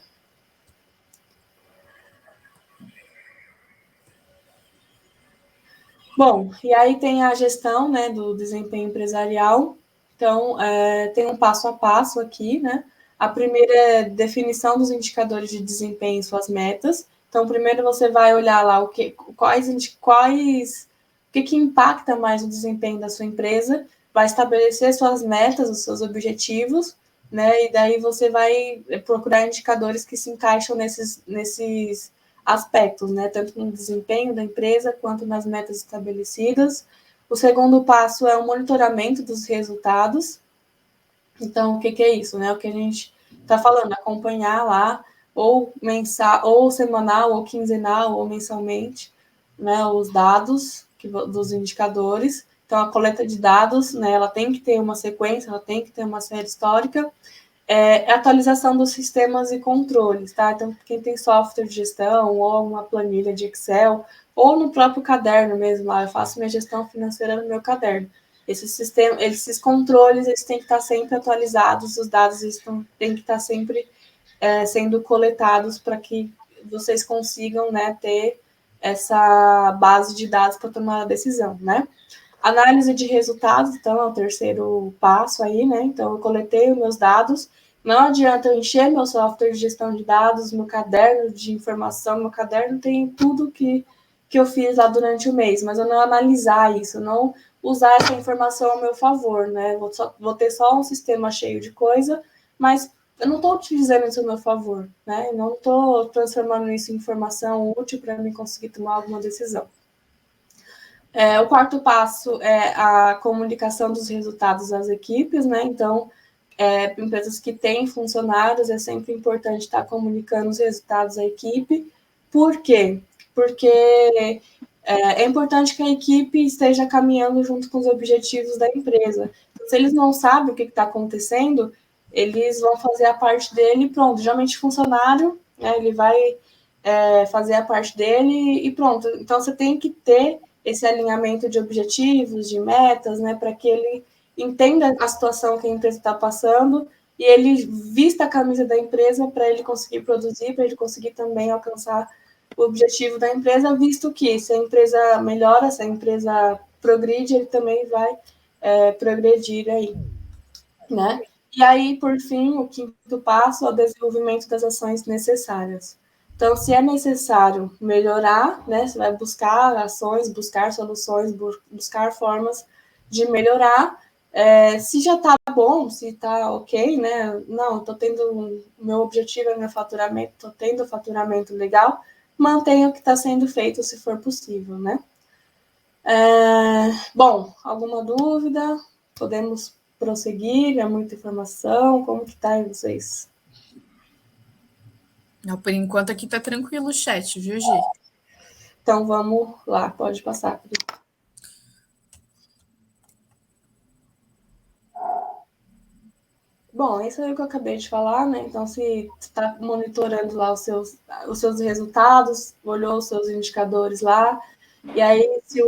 Bom, e aí tem a gestão, né, do desempenho empresarial. Então, tem um passo a passo aqui, né? A primeira é definição dos indicadores de desempenho e suas metas. Então, primeiro você vai olhar lá o que impacta mais o desempenho da sua empresa, vai estabelecer suas metas, os seus objetivos, né? E daí você vai procurar indicadores que se encaixam nesses aspectos, né? Tanto no desempenho da empresa quanto nas metas estabelecidas. O segundo passo é o monitoramento dos resultados. Então, o que é isso, né? O que a gente está falando, acompanhar lá, ou mensal, ou semanal, ou quinzenal, ou mensalmente, né? Os dados dos indicadores. Então, a coleta de dados, né? Ela tem que ter uma sequência, ela tem que ter uma série histórica. Atualização dos sistemas e controles, tá? Então, quem tem software de gestão ou uma planilha de Excel, ou no próprio caderno mesmo, lá, eu faço minha gestão financeira no meu caderno. Esses controles, eles têm que estar sempre atualizados, os dados têm que estar sempre sendo coletados para que vocês consigam, né, ter essa base de dados para tomar a decisão, né? Análise de resultados, então, é o terceiro passo aí, né? Então, eu coletei os meus dados. Não adianta eu encher meu software de gestão de dados, meu caderno de informação, meu caderno tem tudo que eu fiz lá durante o mês, mas eu não analisar isso, não usar essa informação ao meu favor, né? Vou ter só um sistema cheio de coisa, mas eu não estou utilizando isso ao meu favor, né? Eu não estou transformando isso em informação útil para mim conseguir tomar alguma decisão. O quarto passo é a comunicação dos resultados às equipes, né? Então, empresas que têm funcionários, é sempre importante estar comunicando os resultados à equipe. Por quê? Porque é importante que a equipe esteja caminhando junto com os objetivos da empresa. Então, se eles não sabem o que está acontecendo, eles vão fazer a parte dele e pronto. Geralmente, funcionário, né, ele vai fazer a parte dele e pronto. Então, você tem que ter esse alinhamento de objetivos, de metas, né, para que ele entenda a situação que a empresa está passando e ele vista a camisa da empresa para ele conseguir produzir, para ele conseguir também alcançar o objetivo da empresa, visto que se a empresa melhora, se a empresa progride, ele também vai progredir aí, né? E aí, por fim, o quinto passo é o desenvolvimento das ações necessárias. Então, se é necessário melhorar, né, você vai buscar ações, buscar soluções, buscar formas de melhorar. Se já está bom, se está ok, né? Não, estou tendo, meu objetivo é meu faturamento, estou tendo faturamento legal, mantenha o que está sendo feito, se for possível, né? Bom, alguma dúvida? Podemos prosseguir? É muita informação? Como que tá aí vocês? Não, por enquanto aqui tá tranquilo o chat, viu, Gi? Então vamos lá, pode passar. Bom, isso é o que eu acabei de falar, né? Então, se está monitorando lá os seus resultados, olhou os seus indicadores lá, e aí se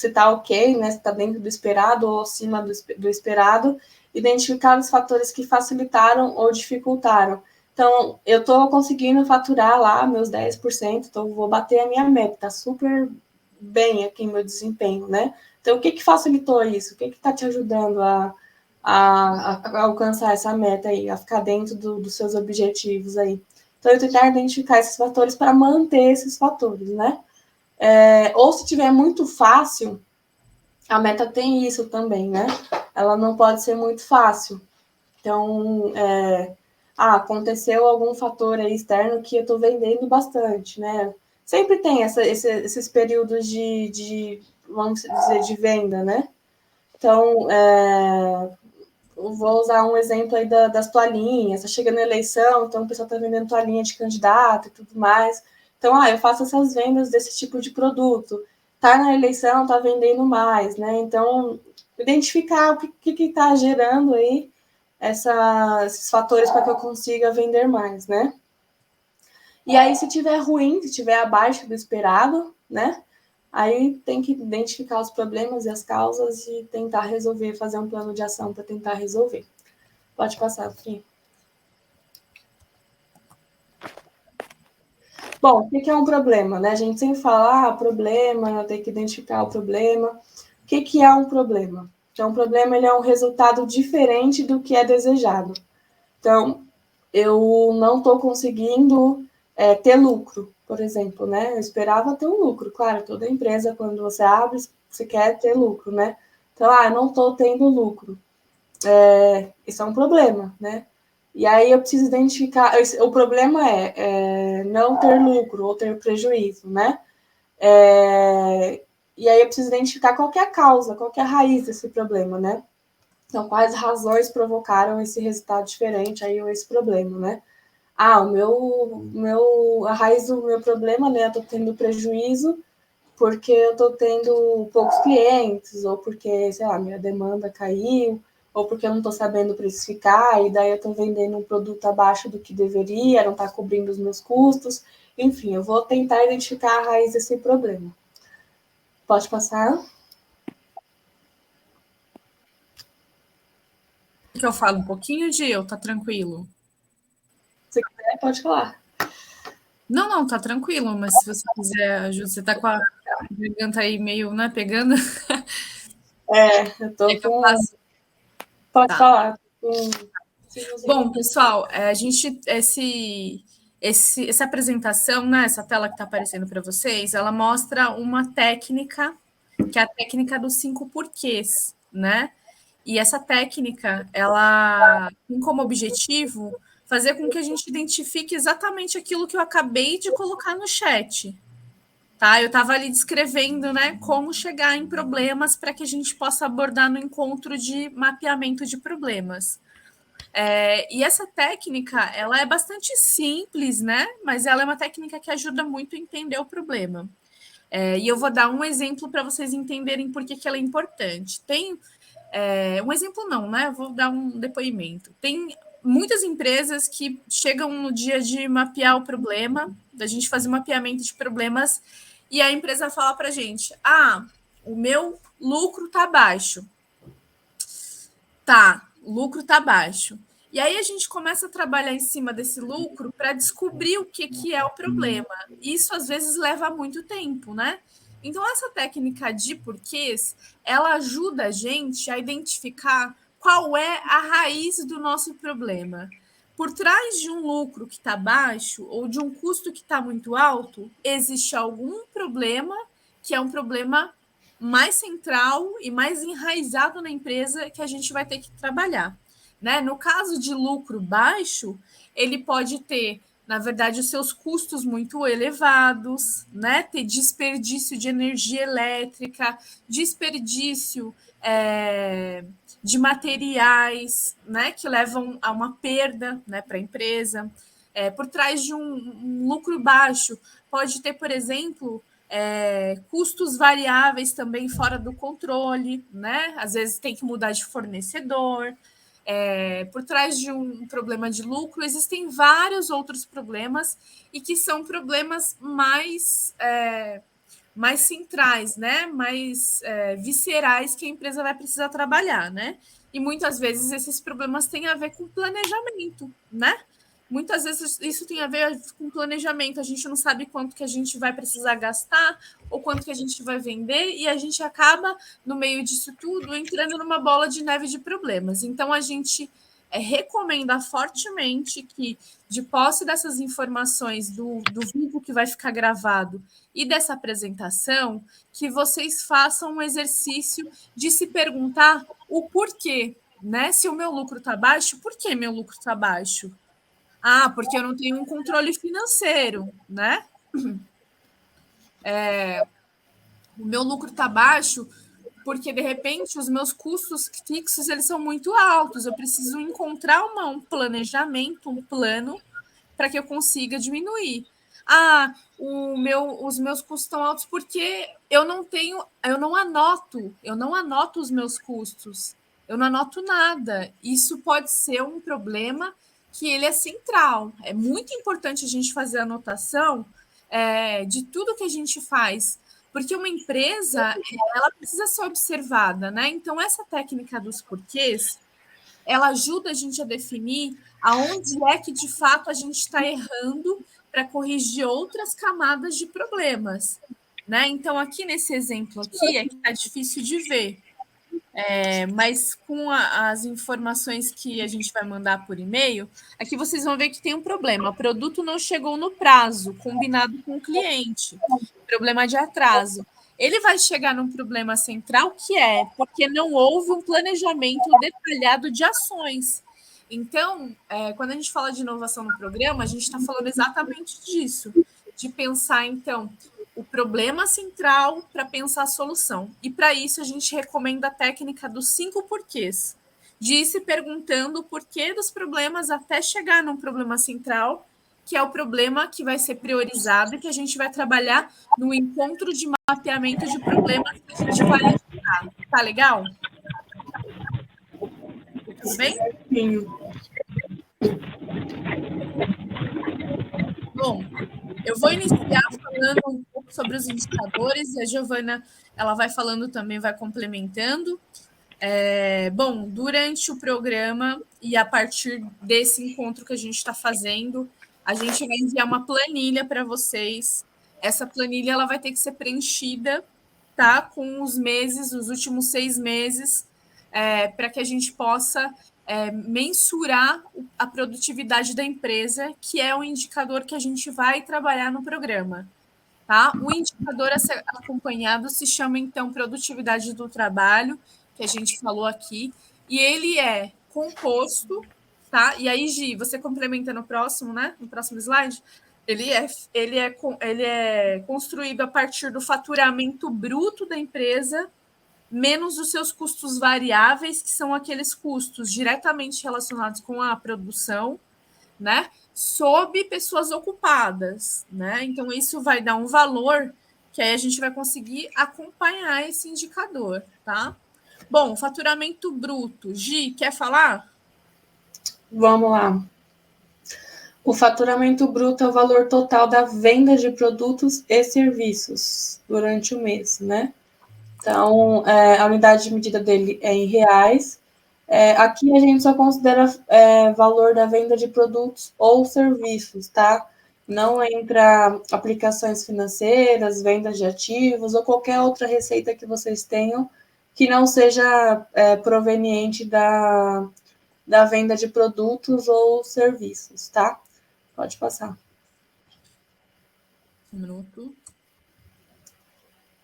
está ok, né? Se está dentro do esperado ou acima do esperado, identificar os fatores que facilitaram ou dificultaram. Então, eu estou conseguindo faturar lá meus 10%, então vou bater a minha meta, está super bem aqui meu desempenho, né? Então, o que facilitou isso? O que está te ajudando a alcançar essa meta aí, a ficar dentro dos seus objetivos aí? Então, eu tentar identificar esses fatores para manter esses fatores, né? Ou se tiver muito fácil, a meta tem isso também, né? Ela não pode ser muito fácil. Então, aconteceu algum fator aí externo que eu estou vendendo bastante, né? Sempre tem esses períodos de, vamos dizer, de venda, né? Então, eu vou usar um exemplo aí das toalhinhas, está chegando a eleição, então o pessoal está vendendo toalhinha de candidato e tudo mais. Então, eu faço essas vendas desse tipo de produto. Está na eleição, está vendendo mais, né? Então, identificar o que está gerando aí esses fatores para que eu consiga vender mais, né? E aí, se tiver ruim, se tiver abaixo do esperado, né? Aí tem que identificar os problemas e as causas e tentar resolver, fazer um plano de ação para tentar resolver. Pode passar aqui. Bom, o que é um problema, né? A gente sempre fala, problema, tem que identificar o problema. O que é um problema? Então, um problema ele é um resultado diferente do que é desejado. Então, eu não estou conseguindo ter lucro, por exemplo, né? Eu esperava ter um lucro. Claro, toda empresa, quando você abre, você quer ter lucro, né? Então, eu não estou tendo lucro. Isso é um problema, né? E aí eu preciso identificar... O problema é não ter lucro ou ter prejuízo, né? E aí eu preciso identificar qual que é a causa, qual que é a raiz desse problema, né? Então, quais razões provocaram esse resultado diferente aí, ou esse problema, né? A raiz do meu problema, né? Eu tô tendo prejuízo porque eu tô tendo poucos clientes, ou porque, sei lá, minha demanda caiu, ou porque eu não tô sabendo precificar, e daí eu tô vendendo um produto abaixo do que deveria, não tá cobrindo os meus custos. Enfim, eu vou tentar identificar a raiz desse problema. Pode passar? Que eu falo um pouquinho, Gil? Tá tranquilo? Se quiser, pode falar. Não, tá tranquilo, mas se você quiser ajuda, você tá com a garganta aí meio, né, pegando. Eu tô com... Pode falar. Bom, pessoal, a gente, essa apresentação, né, essa tela que está aparecendo para vocês, ela mostra uma técnica, que é a técnica dos 5 porquês, né? E essa técnica, ela tem como objetivo fazer com que a gente identifique exatamente aquilo que eu acabei de colocar no chat. Tá? Eu estava ali descrevendo, né, como chegar em problemas para que a gente possa abordar no encontro de mapeamento de problemas. E essa técnica, ela é bastante simples, né? Mas ela é uma técnica que ajuda muito a entender o problema. E eu vou dar um exemplo para vocês entenderem por que ela é importante. Tem um exemplo não, né? Eu vou dar um depoimento. Tem muitas empresas que chegam no dia de mapear o problema, da gente fazer um mapeamento de problemas, e a empresa fala para a gente, o meu lucro está baixo. Tá, o lucro está baixo. E aí a gente começa a trabalhar em cima desse lucro para descobrir o que é o problema. Isso, às vezes, leva muito tempo, né? Então, essa técnica de porquês, ela ajuda a gente a identificar qual é a raiz do nosso problema. Por trás de um lucro que está baixo ou de um custo que está muito alto, existe algum problema que é um problema mais central e mais enraizado na empresa que a gente vai ter que trabalhar. Né? No caso de lucro baixo, ele pode ter, na verdade, os seus custos muito elevados, né? Ter desperdício de energia elétrica, desperdício de materiais, né? Que levam a uma perda, né, para a empresa. Por trás de um lucro baixo, pode ter, por exemplo, custos variáveis também fora do controle, né? Às vezes tem que mudar de fornecedor. Por trás de um problema de lucro, existem vários outros problemas e que são problemas mais centrais, né? Mais viscerais que a empresa vai precisar trabalhar, né? E muitas vezes esses problemas têm a ver com planejamento, né? Muitas vezes isso tem a ver com planejamento. A gente não sabe quanto que a gente vai precisar gastar ou quanto que a gente vai vender e a gente acaba, no meio disso tudo, entrando numa bola de neve de problemas. Então, a gente recomenda fortemente que, de posse dessas informações do vídeo que vai ficar gravado e dessa apresentação, que vocês façam um exercício de se perguntar o porquê, né? Se o meu lucro está baixo, por que meu lucro está baixo? Ah, porque eu não tenho um controle financeiro, né? O meu lucro está baixo porque, de repente, os meus custos fixos eles são muito altos. Eu preciso encontrar um planejamento, um plano, para que eu consiga diminuir. Ah, os meus custos estão altos porque eu não anoto os meus custos. Eu não anoto nada. Isso pode ser um problema que ele é central. É muito importante a gente fazer a anotação de tudo que a gente faz, porque uma empresa ela precisa ser observada, né? Então, essa técnica dos porquês, ela ajuda a gente a definir aonde é que, de fato, a gente está errando para corrigir outras camadas de problemas, né? Então, aqui nesse exemplo aqui, é que está difícil de ver. Mas com as informações que a gente vai mandar por e-mail, aqui vocês vão ver que tem um problema. O produto não chegou no prazo combinado com o cliente. Problema de atraso. Ele vai chegar num problema central que é porque não houve um planejamento detalhado de ações. Então, quando a gente fala de inovação no programa, a gente está falando exatamente disso, de pensar, então, o problema central para pensar a solução. E para isso a gente recomenda a técnica dos 5 porquês, de ir se perguntando o porquê dos problemas até chegar num problema central, que é o problema que vai ser priorizado e que a gente vai trabalhar no encontro de mapeamento de problemas que a gente vai ajudar. Tá legal? Tudo bem? Sim. Bom, eu vou iniciar falando um pouco sobre os indicadores e a Giovana ela vai falando também, vai complementando. Bom, durante o programa e a partir desse encontro que a gente está fazendo, a gente vai enviar uma planilha para vocês. Essa planilha ela vai ter que ser preenchida, tá? Com os meses, os últimos 6 meses, para que a gente possa mensurar a produtividade da empresa, que é o indicador que a gente vai trabalhar no programa. Tá? O indicador a ser acompanhado se chama, então, produtividade do trabalho, que a gente falou aqui, e ele é composto, tá? E aí, Gi, você complementa no próximo, né? No próximo slide. Ele é construído a partir do faturamento bruto da empresa, menos os seus custos variáveis, que são aqueles custos diretamente relacionados com a produção, né? Sob pessoas ocupadas, né? Então, isso vai dar um valor que aí a gente vai conseguir acompanhar esse indicador, tá? Bom, faturamento bruto. Gi, quer falar? Vamos lá. O faturamento bruto é o valor total da venda de produtos e serviços durante o mês, né? Então, a unidade de medida dele é em reais Aqui a gente só considera valor da venda de produtos ou serviços, tá? Não entra aplicações financeiras, vendas de ativos ou qualquer outra receita que vocês tenham que não seja proveniente da venda de produtos ou serviços, tá? Pode passar. Um minuto.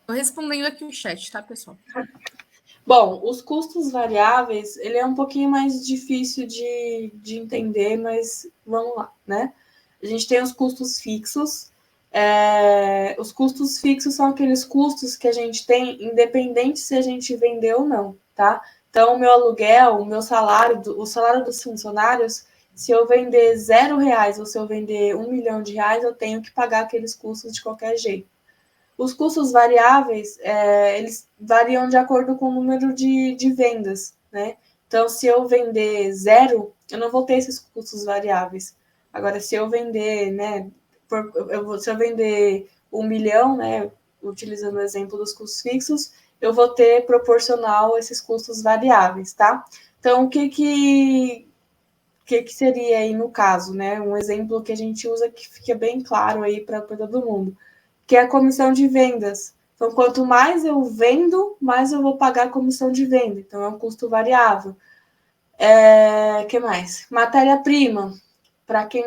Estou respondendo aqui o chat, tá, pessoal? Bom, os custos variáveis, ele é um pouquinho mais difícil de entender, mas vamos lá, né? A gente tem os custos fixos. Os custos fixos são aqueles custos que a gente tem, independente se a gente vender ou não, tá? Então, o meu aluguel, o meu salário, o salário dos funcionários, se eu vender R$0 ou se eu vender R$1 milhão, eu tenho que pagar aqueles custos de qualquer jeito. Os custos variáveis, eles variam de acordo com o número de vendas, né? Então, se eu vender 0, eu não vou ter esses custos variáveis. Agora, se eu vender, né, se eu vender 1 milhão, né, utilizando o exemplo dos custos fixos, eu vou ter proporcional esses custos variáveis, tá? Então, o que seria aí no caso, né? Um exemplo que a gente usa que fica bem claro aí para todo mundo, que é a comissão de vendas. Então, quanto mais eu vendo, mais eu vou pagar a comissão de venda. Então, é um custo variável. Que mais? Matéria-prima. Para quem